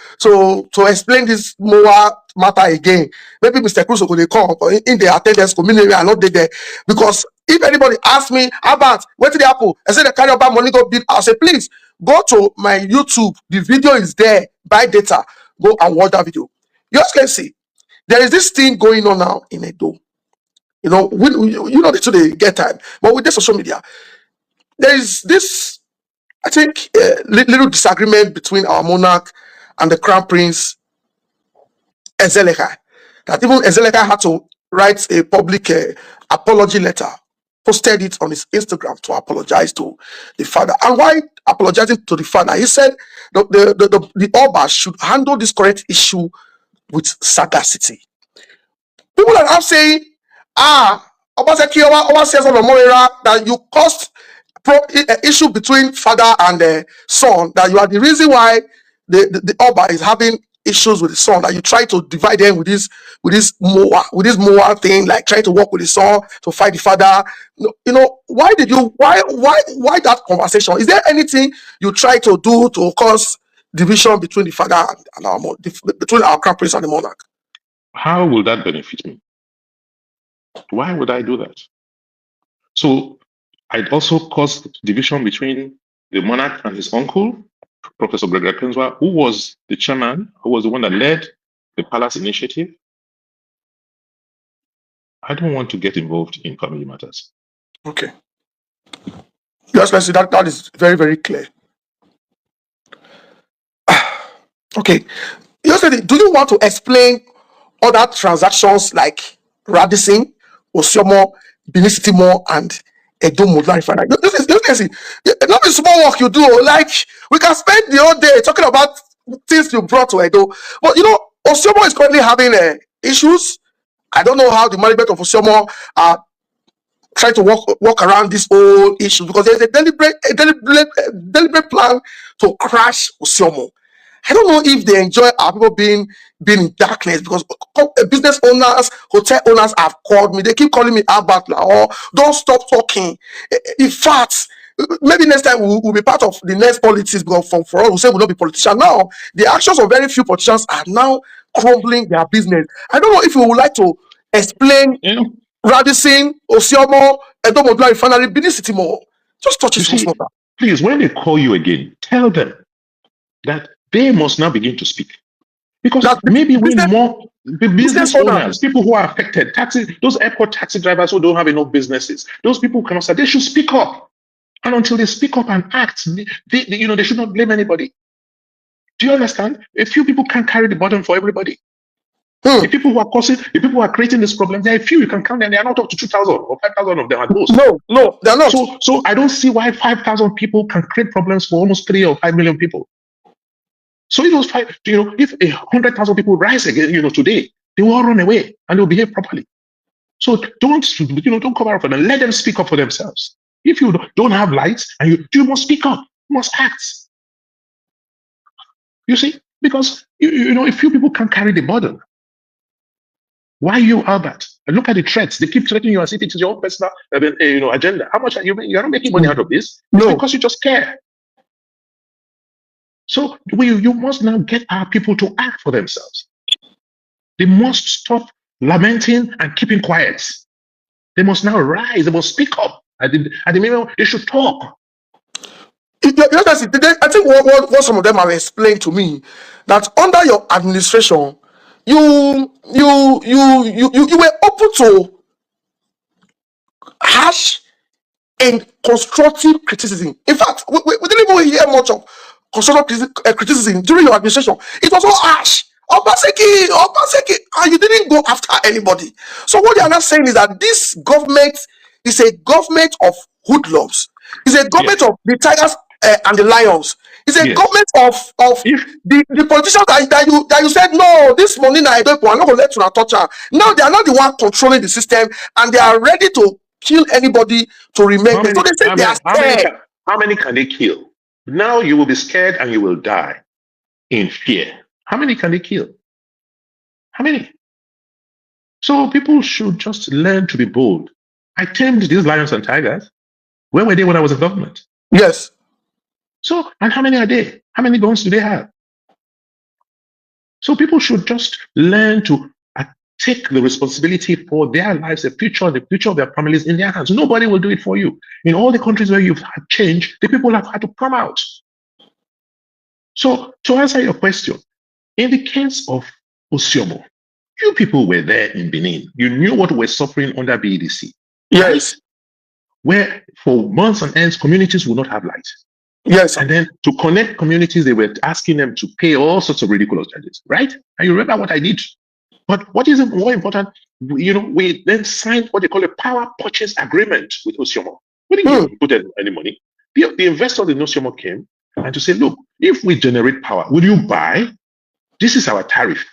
Speaker 2: explain this MOA matter again. Maybe Mr. Cruz will come in the attendance community. I'm not there because if anybody asks me about what did happen, I said the carry about money go build. I'll say please go to my YouTube. The video is there. Buy data. Go and watch that video. You guys can see there is this thing going on now in Edo. They get time, but with the social media, there is this, I think, little disagreement between our monarch and the Crown Prince Ezeleka. That even Ezeleka had to write a public apology letter, posted it on his Instagram to apologize to the father. And why apologizing to the father? He said the Oba should handle this current issue with sagacity. People are now saying, Obaseki says on Morera that you caused issue between father and son, that you are the reason why the Oba is having issues with the son, that you try to divide them with this Moa thing, like trying to work with the son to fight the father. Why that conversation? Is there anything you try to do to cause division between the father and between our crown prince and the monarch?
Speaker 1: How will that benefit me? Why would I do that? So I'd also caused division between the monarch and his uncle, Professor Gregory Kenzwa, who was the chairman, who was the one that led the Palace Initiative. I don't want to get involved in family matters.
Speaker 2: Okay. Yes, let's see. That is very, very clear. Okay. Yesterday, do you want to explain other transactions like Radisson, Osyomo, Benin and Edo Modern Refinery? This is not a small work you do. Like, we can spend the whole day talking about things you brought to Edo. But Osyomo is currently having issues. I don't know how the management of Osyomo are trying to walk around this whole issue, because there's a deliberate plan to crash Osyomo. I don't know if they enjoy our people being in darkness, because business owners, hotel owners have called me. They keep calling me Albert or don't stop talking. In fact, maybe next time we'll be part of the next politics, because for all who say we'll not be politicians. Now, the actions of very few politicians are now crumbling their business. I don't know if you would like to explain Radisson, Osyomo, Edo Modern Refinery, Benin City more. Just touch it.
Speaker 1: Please, when they call you again, tell them that they must now begin to speak. Because maybe we more the business owners, people who are affected, those airport taxi drivers who don't have enough businesses, those people who cannot say, they should speak up. And until they speak up and act, they should not blame anybody. Do you understand? A few people can't carry the burden for everybody. The people who are creating this problem, there are a few you can count, and they are not up to 2,000 or 5,000 of them at most.
Speaker 2: No, they're not.
Speaker 1: So I don't see why 5,000 people can create problems for almost 3 or 5 million people. So if those if 100,000 people rise again, today, they will all run away and they'll behave properly. So don't cover up for them. Let them speak up for themselves. If you don't have lights, and you must speak up, you must act. You see, because a few people can carry the burden. Why you, Albert? And look at the threats. They keep threatening you as if it is your own personal agenda. How much are you making? You're not making money out of this. It's because you just care. So you must now get our people to act for themselves. They must stop lamenting and keeping quiet. They must now rise. They must speak up. At the minimum, they should talk.
Speaker 2: I think what some of them have explained to me, that under your administration, you were open to harsh and constructive criticism. In fact, we didn't even hear much of constructive criticism during your administration. It was all harsh. Obaseki, and you didn't go after anybody. So what they are not saying is that this government is a government of hoodlums. It's a government of the tigers and the lions. It's a government of the politicians that you said, no, this money I'm not going to let you touch her. Now they are not the one controlling the system, and they are ready to kill anybody to remain. So they say they are scared.
Speaker 1: How many can they kill? Now you will be scared and you will die in fear. How many can they kill? How many? So people should just learn to be bold. I tamed these lions and tigers. Where were they when I was in government?
Speaker 2: Yes.
Speaker 1: So, and how many are they? How many guns do they have? So people should just learn to take the responsibility for their lives, the future of their families in their hands. Nobody will do it for you. In all the countries where you've had change, the people have had to come out. So to answer your question, in the case of Osyomo, you people were there in Benin. You knew what we're suffering under BEDC.
Speaker 2: Yes.
Speaker 1: Right? Where for months on ends, communities will not have light.
Speaker 2: Yes.
Speaker 1: And then to connect communities, they were asking them to pay all sorts of ridiculous charges, right? And you remember what I did. But what is more important, we then signed what they call a power purchase agreement with Osyomo. We didn't put any money. The investor in Osyomo came and to say, look, if we generate power, will you buy? This is our tariff.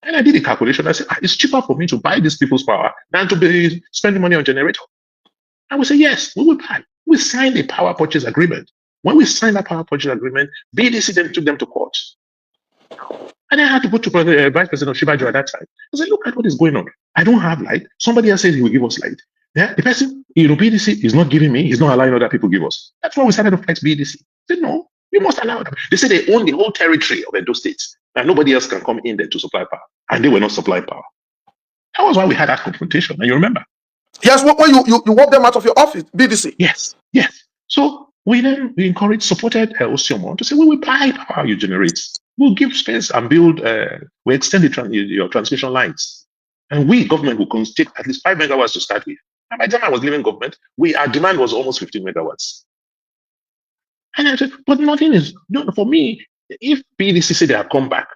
Speaker 1: And I did a calculation. I said, it's cheaper for me to buy these people's power than to be spending money on generator. I would say, yes, we will buy. We signed a power purchase agreement. When we signed that power purchase agreement, BDC then took them to court. And I had to go to Vice President Shibajo at that time. I said, look at what is going on. I don't have light. Somebody else says he will give us light. Yeah, the person, BDC is not giving me, he's not allowing other people to give us. That's why we started to fight BDC. I said, no, you must allow them. They said they own the whole territory of Edo State, and nobody else can come in there to supply power. And they were not supplying power. That was why we had that confrontation. And you remember?
Speaker 2: Yes, when you walk them out of your office, BDC.
Speaker 1: Yes. So we encouraged, supported Osimo to say, we will buy power you generate. We'll give space and build, we extend your transmission lines. And we, government, will take at least 5 megawatts to start with. And by the time I was leaving government, our demand was almost 15 megawatts. And I said, but nothing is, for me, if BDC say they have come back,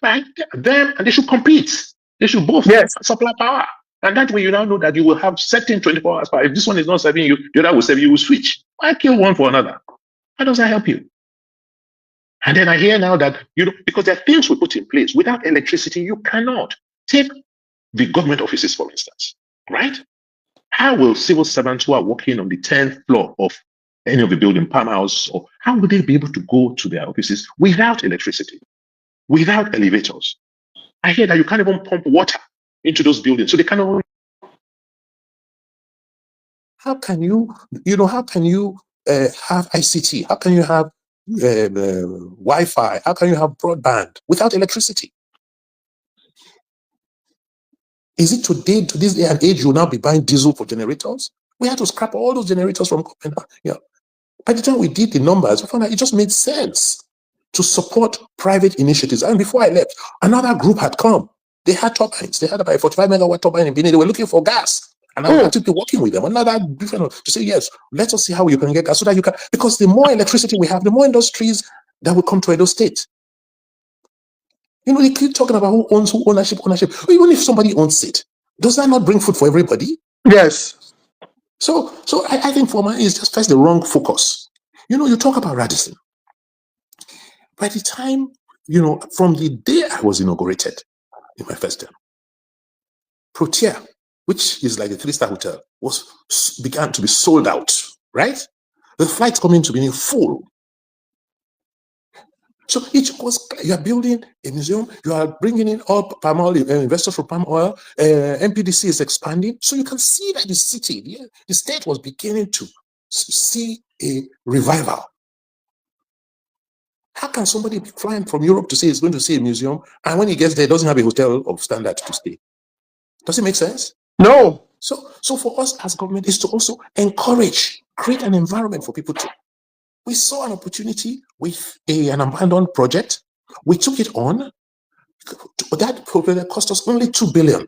Speaker 1: right, them, and they should compete. They should both supply power. And that way you now know that you will have certain 24 hours power. If this one is not serving you, the other will serve you, you will switch. Why kill one for another? How does that help you? And then I hear now that, because there are things we put in place. Without electricity, you cannot. Take the government offices, for instance, right? How will civil servants who are working on the 10th floor of any of the building, farmhouse, or how will they be able to go to their offices without electricity, without elevators? I hear that you can't even pump water into those buildings, so they cannot.
Speaker 3: How can you have ICT? How can you have Wi-Fi? How can you have broadband without electricity? Is it today, to this day and age, you'll now be buying diesel for generators? We had to scrap all those generators from Copenhagen. By the time we did the numbers, we found that it just made sense to support private initiatives. And before I left, another group had come. They had turbines. They had about a 45 megawatt turbine in Benin. They were looking for gas. And I was actually working with them. Another different to say, yes, let us see how you can get gas so that you can, because the more electricity we have, the more industries that will come to Edo State. They keep talking about who owns, ownership. Even if somebody owns it, does that not bring food for everybody?
Speaker 2: Yes.
Speaker 3: So I think for me, it's just first the wrong focus. You talk about Radisson. By the time, from the day I was inaugurated in my first term, Protea, which is like a 3-star hotel, began to be sold out, right? The flights coming to be full. So you are building a museum, you are bringing in all palm oil, investors for palm oil, MPDC is expanding. So you can see that the city, the state was beginning to see a revival. How can somebody be flying from Europe to say he's going to see a museum, and when he gets there, doesn't have a hotel of standard to stay? Does it make sense?
Speaker 2: No.
Speaker 3: So for us as government is to also encourage, create an environment for people to. We saw an opportunity with an abandoned project. We took it on. That project cost us only 2 billion,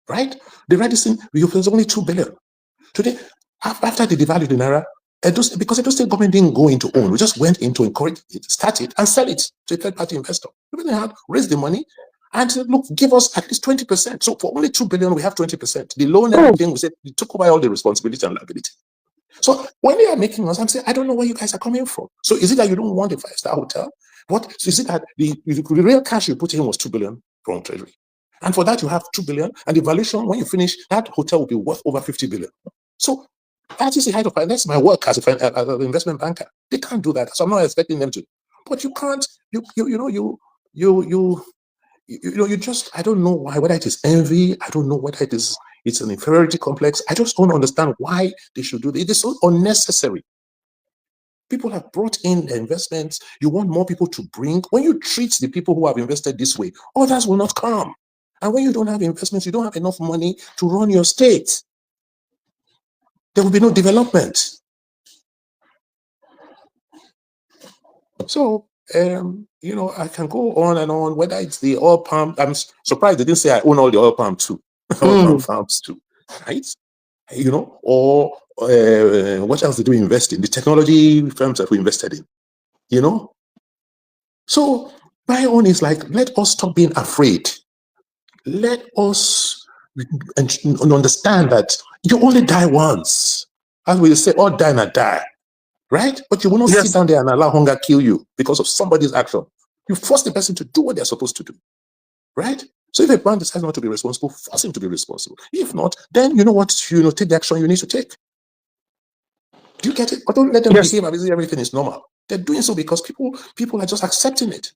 Speaker 3: right? The Radisson was only 2 billion. Today, after they devalued the Naira, because Edo State government didn't go into own, we just went into encourage it, start it, and sell it to a third-party investor. We really had raised the money and said, look, give us at least 20%. So for only 2 billion, we have 20%. The loan and everything, we said, we took over all the responsibility and liability. So when they are making us, I'm saying, I don't know where you guys are coming from. So is it that you don't want a 5-star hotel? What? So is it that the real cash you put in was 2 billion from Treasury? And for that, you have 2 billion. And the valuation, when you finish, that hotel will be worth over 50 billion. So that is the height of finance. That's my work as an investment banker. They can't do that. So I'm not expecting them to. But you can't, you just, I don't know why, whether it is envy, I don't know whether it's an inferiority complex. I just don't understand why they should do this. It is so unnecessary. People have brought in the investments. You want more people to bring. When you treat the people who have invested this way, others will not come. And when you don't have investments, you don't have enough money to run your state. There will be no development. So, I can go on and on, whether it's the oil palm. I'm surprised they didn't say I own all the oil palm too. Oil palm farms too, right? Or what else did we invest in? The technology firms that we invested in, So my own is like, let us stop being afraid. Let us understand that you only die once. As we say, all die and die. Right? But you will not sit down there and allow hunger kill you because of somebody's action. You force the person to do what they're supposed to do. Right? So if a man decides not to be responsible, force him to be responsible. If not, then you know what, take the action you need to take. Do you get it? But don't let them behave as if everything is normal. They're doing so because people are just accepting it.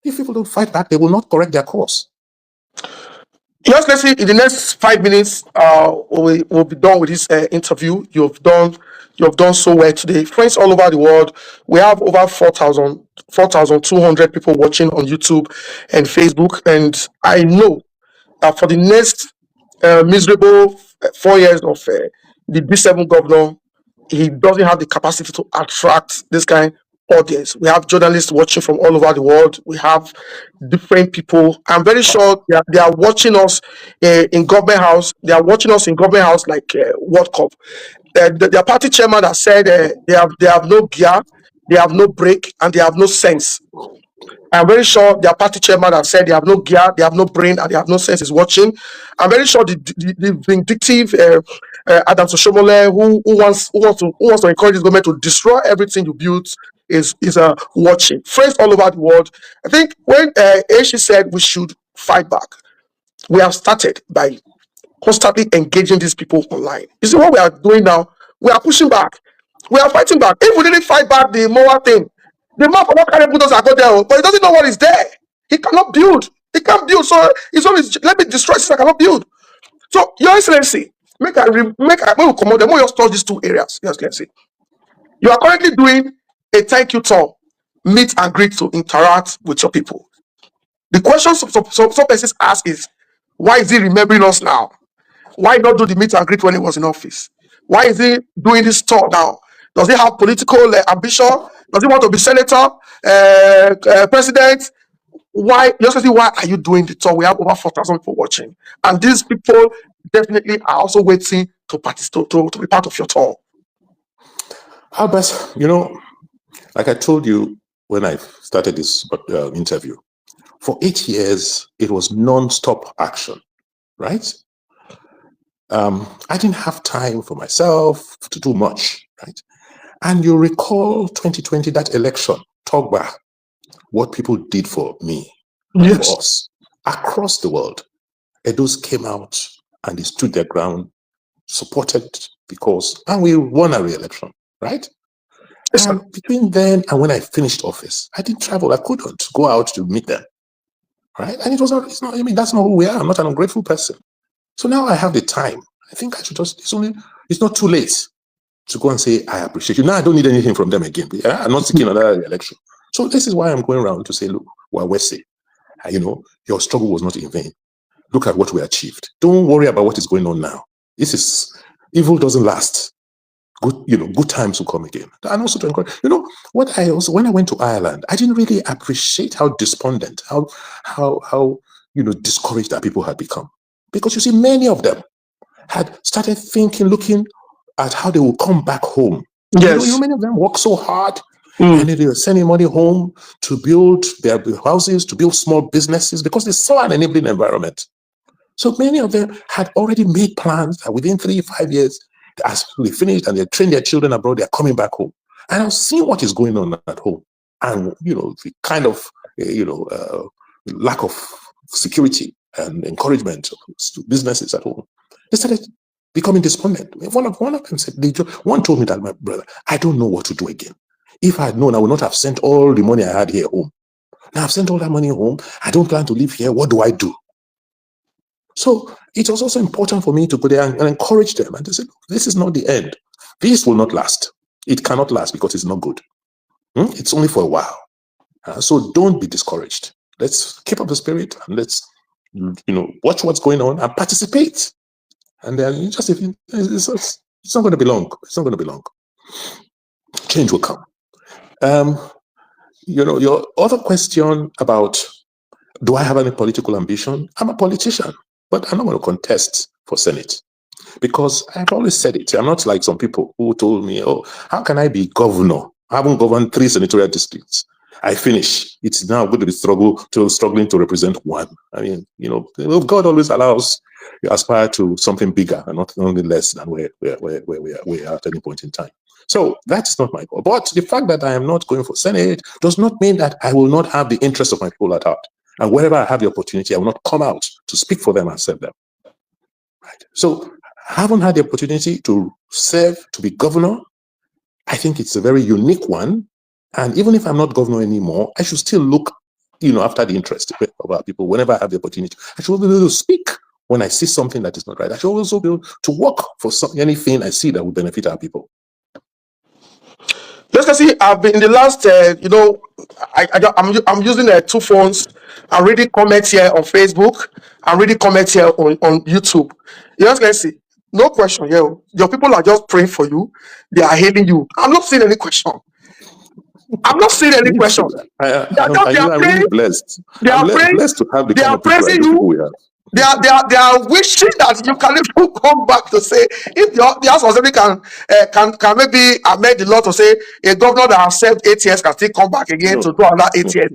Speaker 3: If people don't fight back, they will not correct their course.
Speaker 2: Yes, let's see. In the next 5 minutes, we'll be done with this interview. You've done so well today, friends all over the world. We have over 4,200 people watching on YouTube and Facebook, and I know that for the next miserable 4 years of the B7 governor, he doesn't have the capacity to attract this kind of audience. We have journalists watching from all over the world. We have different people. I'm very sure they are watching us in government house. They are watching us in government house like World Cup. Their party chairman has said they have no gear, they have no brake, and they have no sense. I'm very sure their party chairman has said they have no gear, they have no brain, and they have no sense is watching. I'm very sure the vindictive Adam Soshomole, who wants to encourage this government to destroy everything you built, is watching. Friends all over the world. I think when Aishi said we should fight back, we have started by constantly engaging these people online. You see what we are doing now? We are pushing back. We are fighting back. If we didn't fight back the moral thing, the man for not carry bulldozer I go there, but he doesn't know what is there. He cannot build. He can't build. So it's always let me destroy since I cannot build. So, Your Excellency, make I come on. Then we just touch these two areas. Your Excellency, you are currently doing a thank you tour, meet and greet to interact with your people. The question some persons ask is, why is he remembering us now? Why not do the meet and greet when he was in office? Why is he doing this tour now? Does he have political ambition? Does he want to be senator, president? Why are you doing the tour? We have over 4,000 people watching, and these people definitely are also waiting to participate, to be part of your tour.
Speaker 3: Albert, like I told you when I started this interview, for 8 years it was non-stop action, right? I didn't have time for myself to do much, right? And you recall 2020, that election, Togba, what people did for me, for us, across the world. Edos came out and they stood their ground, supported and we won a re-election, right? Yes, and between then and when I finished office, I didn't travel. I couldn't go out to meet them, right? And that's not who we are. I'm not an ungrateful person. So now I have the time. I think I should it's not too late to go and say, I appreciate you. Now I don't need anything from them again. I'm not seeking another election. So this is why I'm going around to say, look, Wawese, your struggle was not in vain. Look at what we achieved. Don't worry about what is going on now. Evil doesn't last. Good times will come again. And also to encourage, when I went to Ireland, I didn't really appreciate how despondent, how discouraged that people had become. Because you see, many of them had started looking at how they will come back home. Yes. Many of them work so hard and they were sending money home to build their houses, to build small businesses because they saw an enabling environment. So many of them had already made plans that within 3-5 years, as they finished and they trained their children abroad, they're coming back home. And I'm seeing what is going on at home. And, the kind of, lack of security and encouragement to businesses at home. They started becoming despondent. One of them said, one told me that, my brother, I don't know what to do again. If I had known, I would not have sent all the money I had here home. Now I've sent all that money home. I don't plan to live here. What do I do? So it was also important for me to go there and encourage them and to say, this is not the end. This will not last. It cannot last because it's not good. It's only for a while. So don't be discouraged. Let's keep up the spirit and let's, watch what's going on and participate. And then it's not going to be long. It's not going to be long. Change will come. Your other question about, do I have any political ambition? I'm a politician, but I'm not going to contest for Senate because I've always said it. I'm not like some people who told me, oh, how can I be governor? I haven't governed 3 senatorial districts. I finish. It's now going to be struggling to represent one. I mean, God always allows you aspire to something bigger and not only less than where we are at any point in time. So that's not my goal. But the fact that I am not going for Senate does not mean that I will not have the interests of my people at heart. And wherever I have the opportunity, I will not come out to speak for them and serve them. Right. So I haven't had the opportunity to serve, to be governor. I think it's a very unique one. And even if I'm not governor anymore, I should still look, after the interest of our people. Whenever I have the opportunity, I should be able to speak when I see something that is not right. I should also be able to work for anything I see that will benefit our people.
Speaker 2: Let's see. I've been in the last, I'm using 2 phones. I'm reading comments here on Facebook. I'm reading comments here on YouTube. Let's see. No question here. Your people are just praying for you. They are hailing you. I'm not seeing any question. I'm not seeing any question.
Speaker 3: I'm really blessed.
Speaker 2: I'm
Speaker 3: blessed to have the kind of people we have.
Speaker 2: They are wishing that you can even come back to say, if the House of Assembly can maybe amend the law to say a governor that has served 8 years can still come back again to do another 8 years.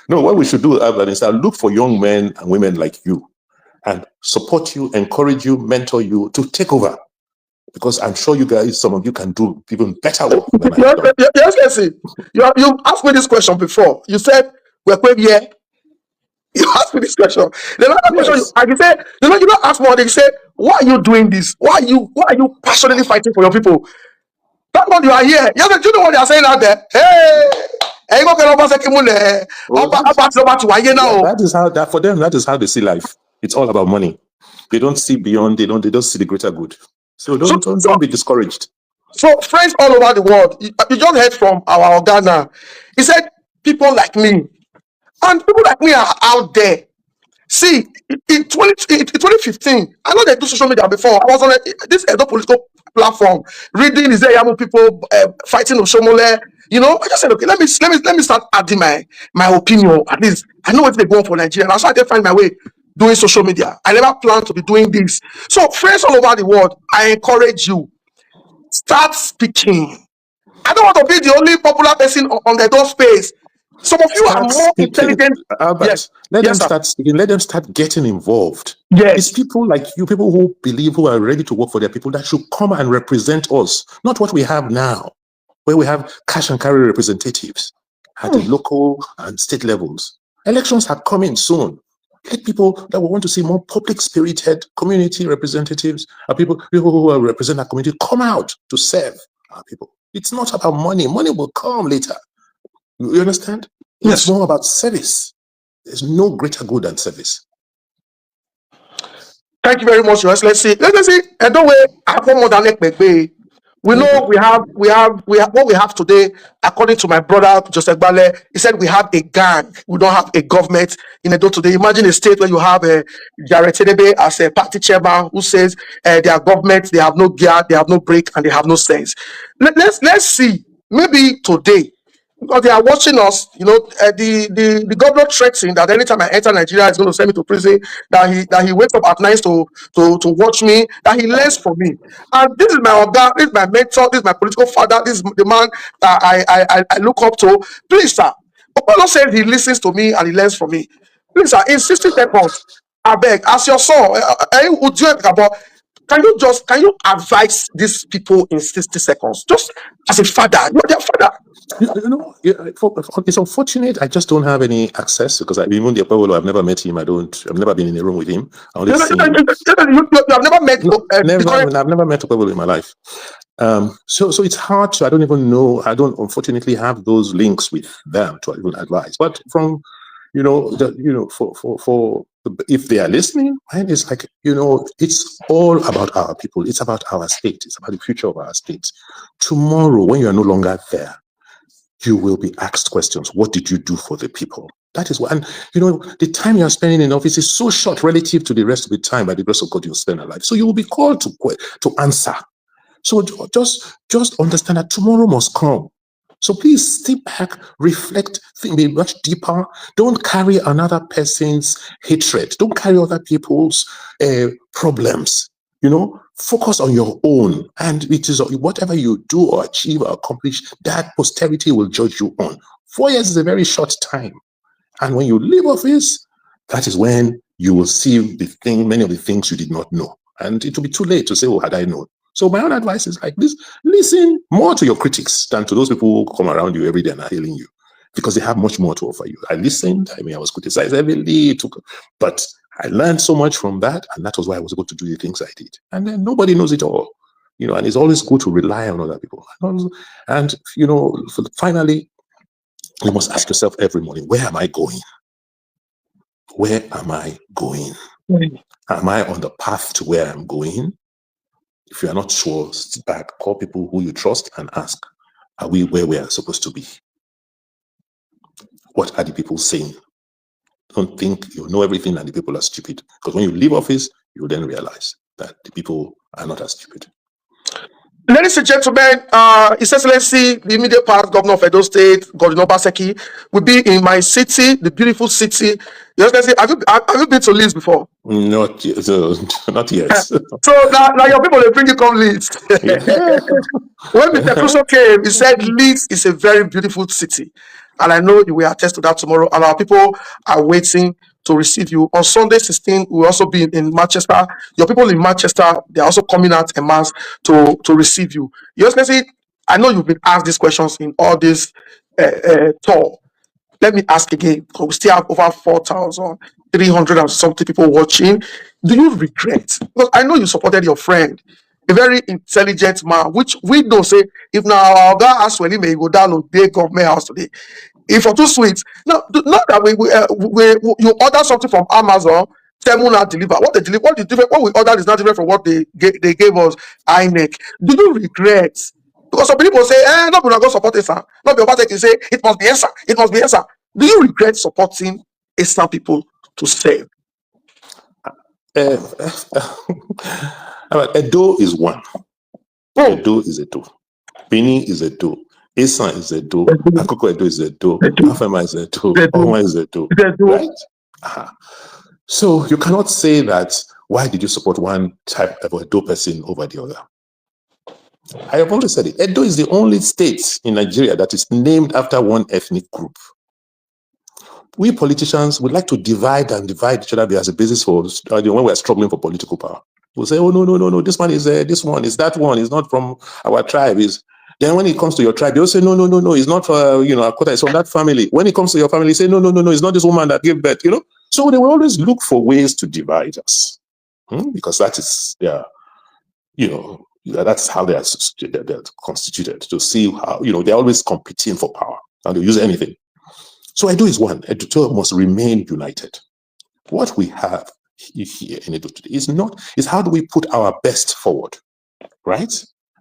Speaker 3: No, what we should do, Alvin, is look for young men and women like you and support you, encourage you, mentor you to take over. Because I'm sure you guys, some of you can do even better work than I have.
Speaker 2: Yes, you asked me this question before. You said, Okpebholo. You asked me this question. The other question, and you said, you don't ask more. They say, why are you doing this? Why are you passionately fighting for your people? Thank God you are here. Do you know what they are saying out there? Hey,
Speaker 3: that is how for them. That is how they see life. It's all about money. They don't see beyond. They don't see the greater good. So don't be discouraged.
Speaker 2: So friends all over the world, you just heard from our Ghana. He said, people like me. And people like me are out there. See, in 2015, I know they do social media before. I was on this political platform, reading Yamu people fighting Oshomole. I just said, okay, let me start adding my opinion. At least I know what they're going for Nigeria. And I started to find my way doing social media. I never planned to be doing this. So friends all over the world, I encourage you, start speaking. I don't want to be the only popular person on the door space. Some of you are more intelligent.
Speaker 3: Albert, yes. Let them start speaking. Let them start getting involved.
Speaker 2: Yes.
Speaker 3: It's people like you, people who believe, who are ready to work for their people, that should come and represent us. Not what we have now, where we have cash and carry representatives at the local and state levels. Elections are coming soon. Let people that we want to see more public-spirited community representatives, people who represent our community, come out to serve our people. It's not about money. Money will come later. You understand?
Speaker 2: Yes.
Speaker 3: It's more about service. There's no greater good than service.
Speaker 2: Thank you very much, Let's see. And don't wait. I have more than we know we have what we have today. According to my brother Joseph Bale, he said we have a gang. We don't have a government in Edo today. Imagine a state where you have Jared Tedebe as a party chairman who says their government, they have no gear, they have no brake, and they have no sense. Let's see. Maybe today, because they are watching us, the governor threatening that anytime I enter Nigeria, is going to send me to prison. That he wakes up at night to watch me. That he learns from me. And this is my organ, this is my mentor, this is my political father, this is the man that I look up to. Please, sir. Okpebholo says he listens to me and he learns from me. Please, sir. In 60 seconds, I beg, as your son, can you advise these people in 60 seconds? Just as a father, you're their father.
Speaker 3: It's unfortunate. I just don't have any access because even the Okpebholo, I've never met him. I've never been in a room with him.
Speaker 2: You have never met?
Speaker 3: I've never met Okpebholo in my life. So it's hard to. I don't even know. I don't unfortunately have those links with them to even advise. But from for if they are listening, and it's like it's all about our people. It's about our state. It's about the future of our state. Tomorrow, when you are no longer there, you will be asked questions. What did you do for the people? That is what, and the time you are spending in office is so short relative to the rest of the time by the grace of God you'll spend alive. So you will be called to answer. So just understand that tomorrow must come. So please step back, reflect, think, be much deeper. Don't carry another person's hatred. Don't carry other people's problems. Focus on your own, and it is whatever you do or achieve or accomplish that posterity will judge you on. 4 years is a very short time, and when you leave office, that is when you will see many of the things you did not know, and it will be too late to say, "Oh, had I known." So my own advice is like this: listen more to your critics than to those people who come around you every day and are hailing you. because they have much more to offer you. I listened. I mean, I was criticized heavily, but I learned so much from that, and that was why I was able to do the things I did. And then nobody knows it all, you know. And it's always good to rely on other people. And you know, finally, you must ask yourself every morning: where am I going? Where am I going? Am I on the path to where I'm going? If you are not sure, sit back, call people who you trust, and ask: are we where we are supposed to be? What are the people saying? Don't think you know everything and the people are stupid. Because when you leave office, you then realize that the people are not as stupid.
Speaker 2: Ladies and gentlemen, His Excellency, the immediate past governor of Edo State, Godwin Obaseki, will be in my city, the beautiful city. Your Excellency, have you been to Leeds before?
Speaker 3: Not yet. Not yet.
Speaker 2: So now your people, they bring you come Leeds.
Speaker 3: Yeah.
Speaker 2: When Mr. Crusoe came, he said Leeds is a very beautiful city. And I know you will attest to that tomorrow. And our people are waiting to receive you. On Sunday 16, we'll also be in Manchester. Your people in Manchester, they're also coming out en masse to receive you. Your Excellency, I know you've been asked these questions in all this tour. Let me ask again, because we still have over 4,300 and something people watching. Do you regret? Because I know you supported your friend, a very intelligent man, which we don't say, if now our guy asked when he may go down on the government house today, if you're too sweet. No, not that you order something from Amazon, Temu not deliver. What we ordered is not different from what they gave us, INEC. Do you regret? Because some people say, no, we're not going to support ESA. Not be Obaseki say, it must be ESA. It must be ESA. Do you regret supporting ESA people to save?
Speaker 3: Edo is one. Edo is Edo. Benin is Edo. ESA is Edo. Akoko Edo is Edo. Afema is Edo. Oma is Edo. Right? So you cannot say that, why did you support one type of Edo person over the other? I have always said it. Edo is the only state in Nigeria that is named after one ethnic group. We politicians would like to divide each other as a basis for when we're struggling for political power. We'll say, oh, no, this one is that one is not from our tribe. Then when it comes to your tribe, they'll say, no, it's not for, Akota, it's from that family. When it comes to your family, you say, no, it's not this woman that gave birth, So they will always look for ways to divide us. Because that is, that's how they're constituted, to see how, they're always competing for power and they use anything. So Edo is one. Edo must remain united. What we have here in Edo today is how do we put our best forward, right?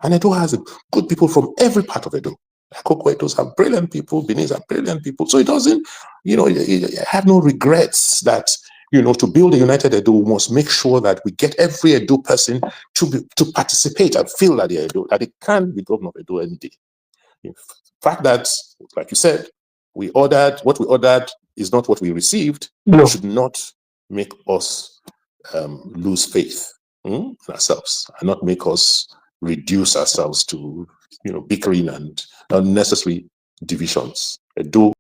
Speaker 3: And Edo has good people from every part of Edo. Akoko Edos have brilliant people, Benin have brilliant people. So it doesn't, have no regrets that, to build a united Edo, we must make sure that we get every Edo person to participate and feel that they're Edo, that they can be governor of Edo any day. In fact that, like you said, what we ordered is not what we received.
Speaker 2: No.
Speaker 3: Should not make us lose faith in ourselves, and not make us reduce ourselves to bickering and unnecessary divisions. Edo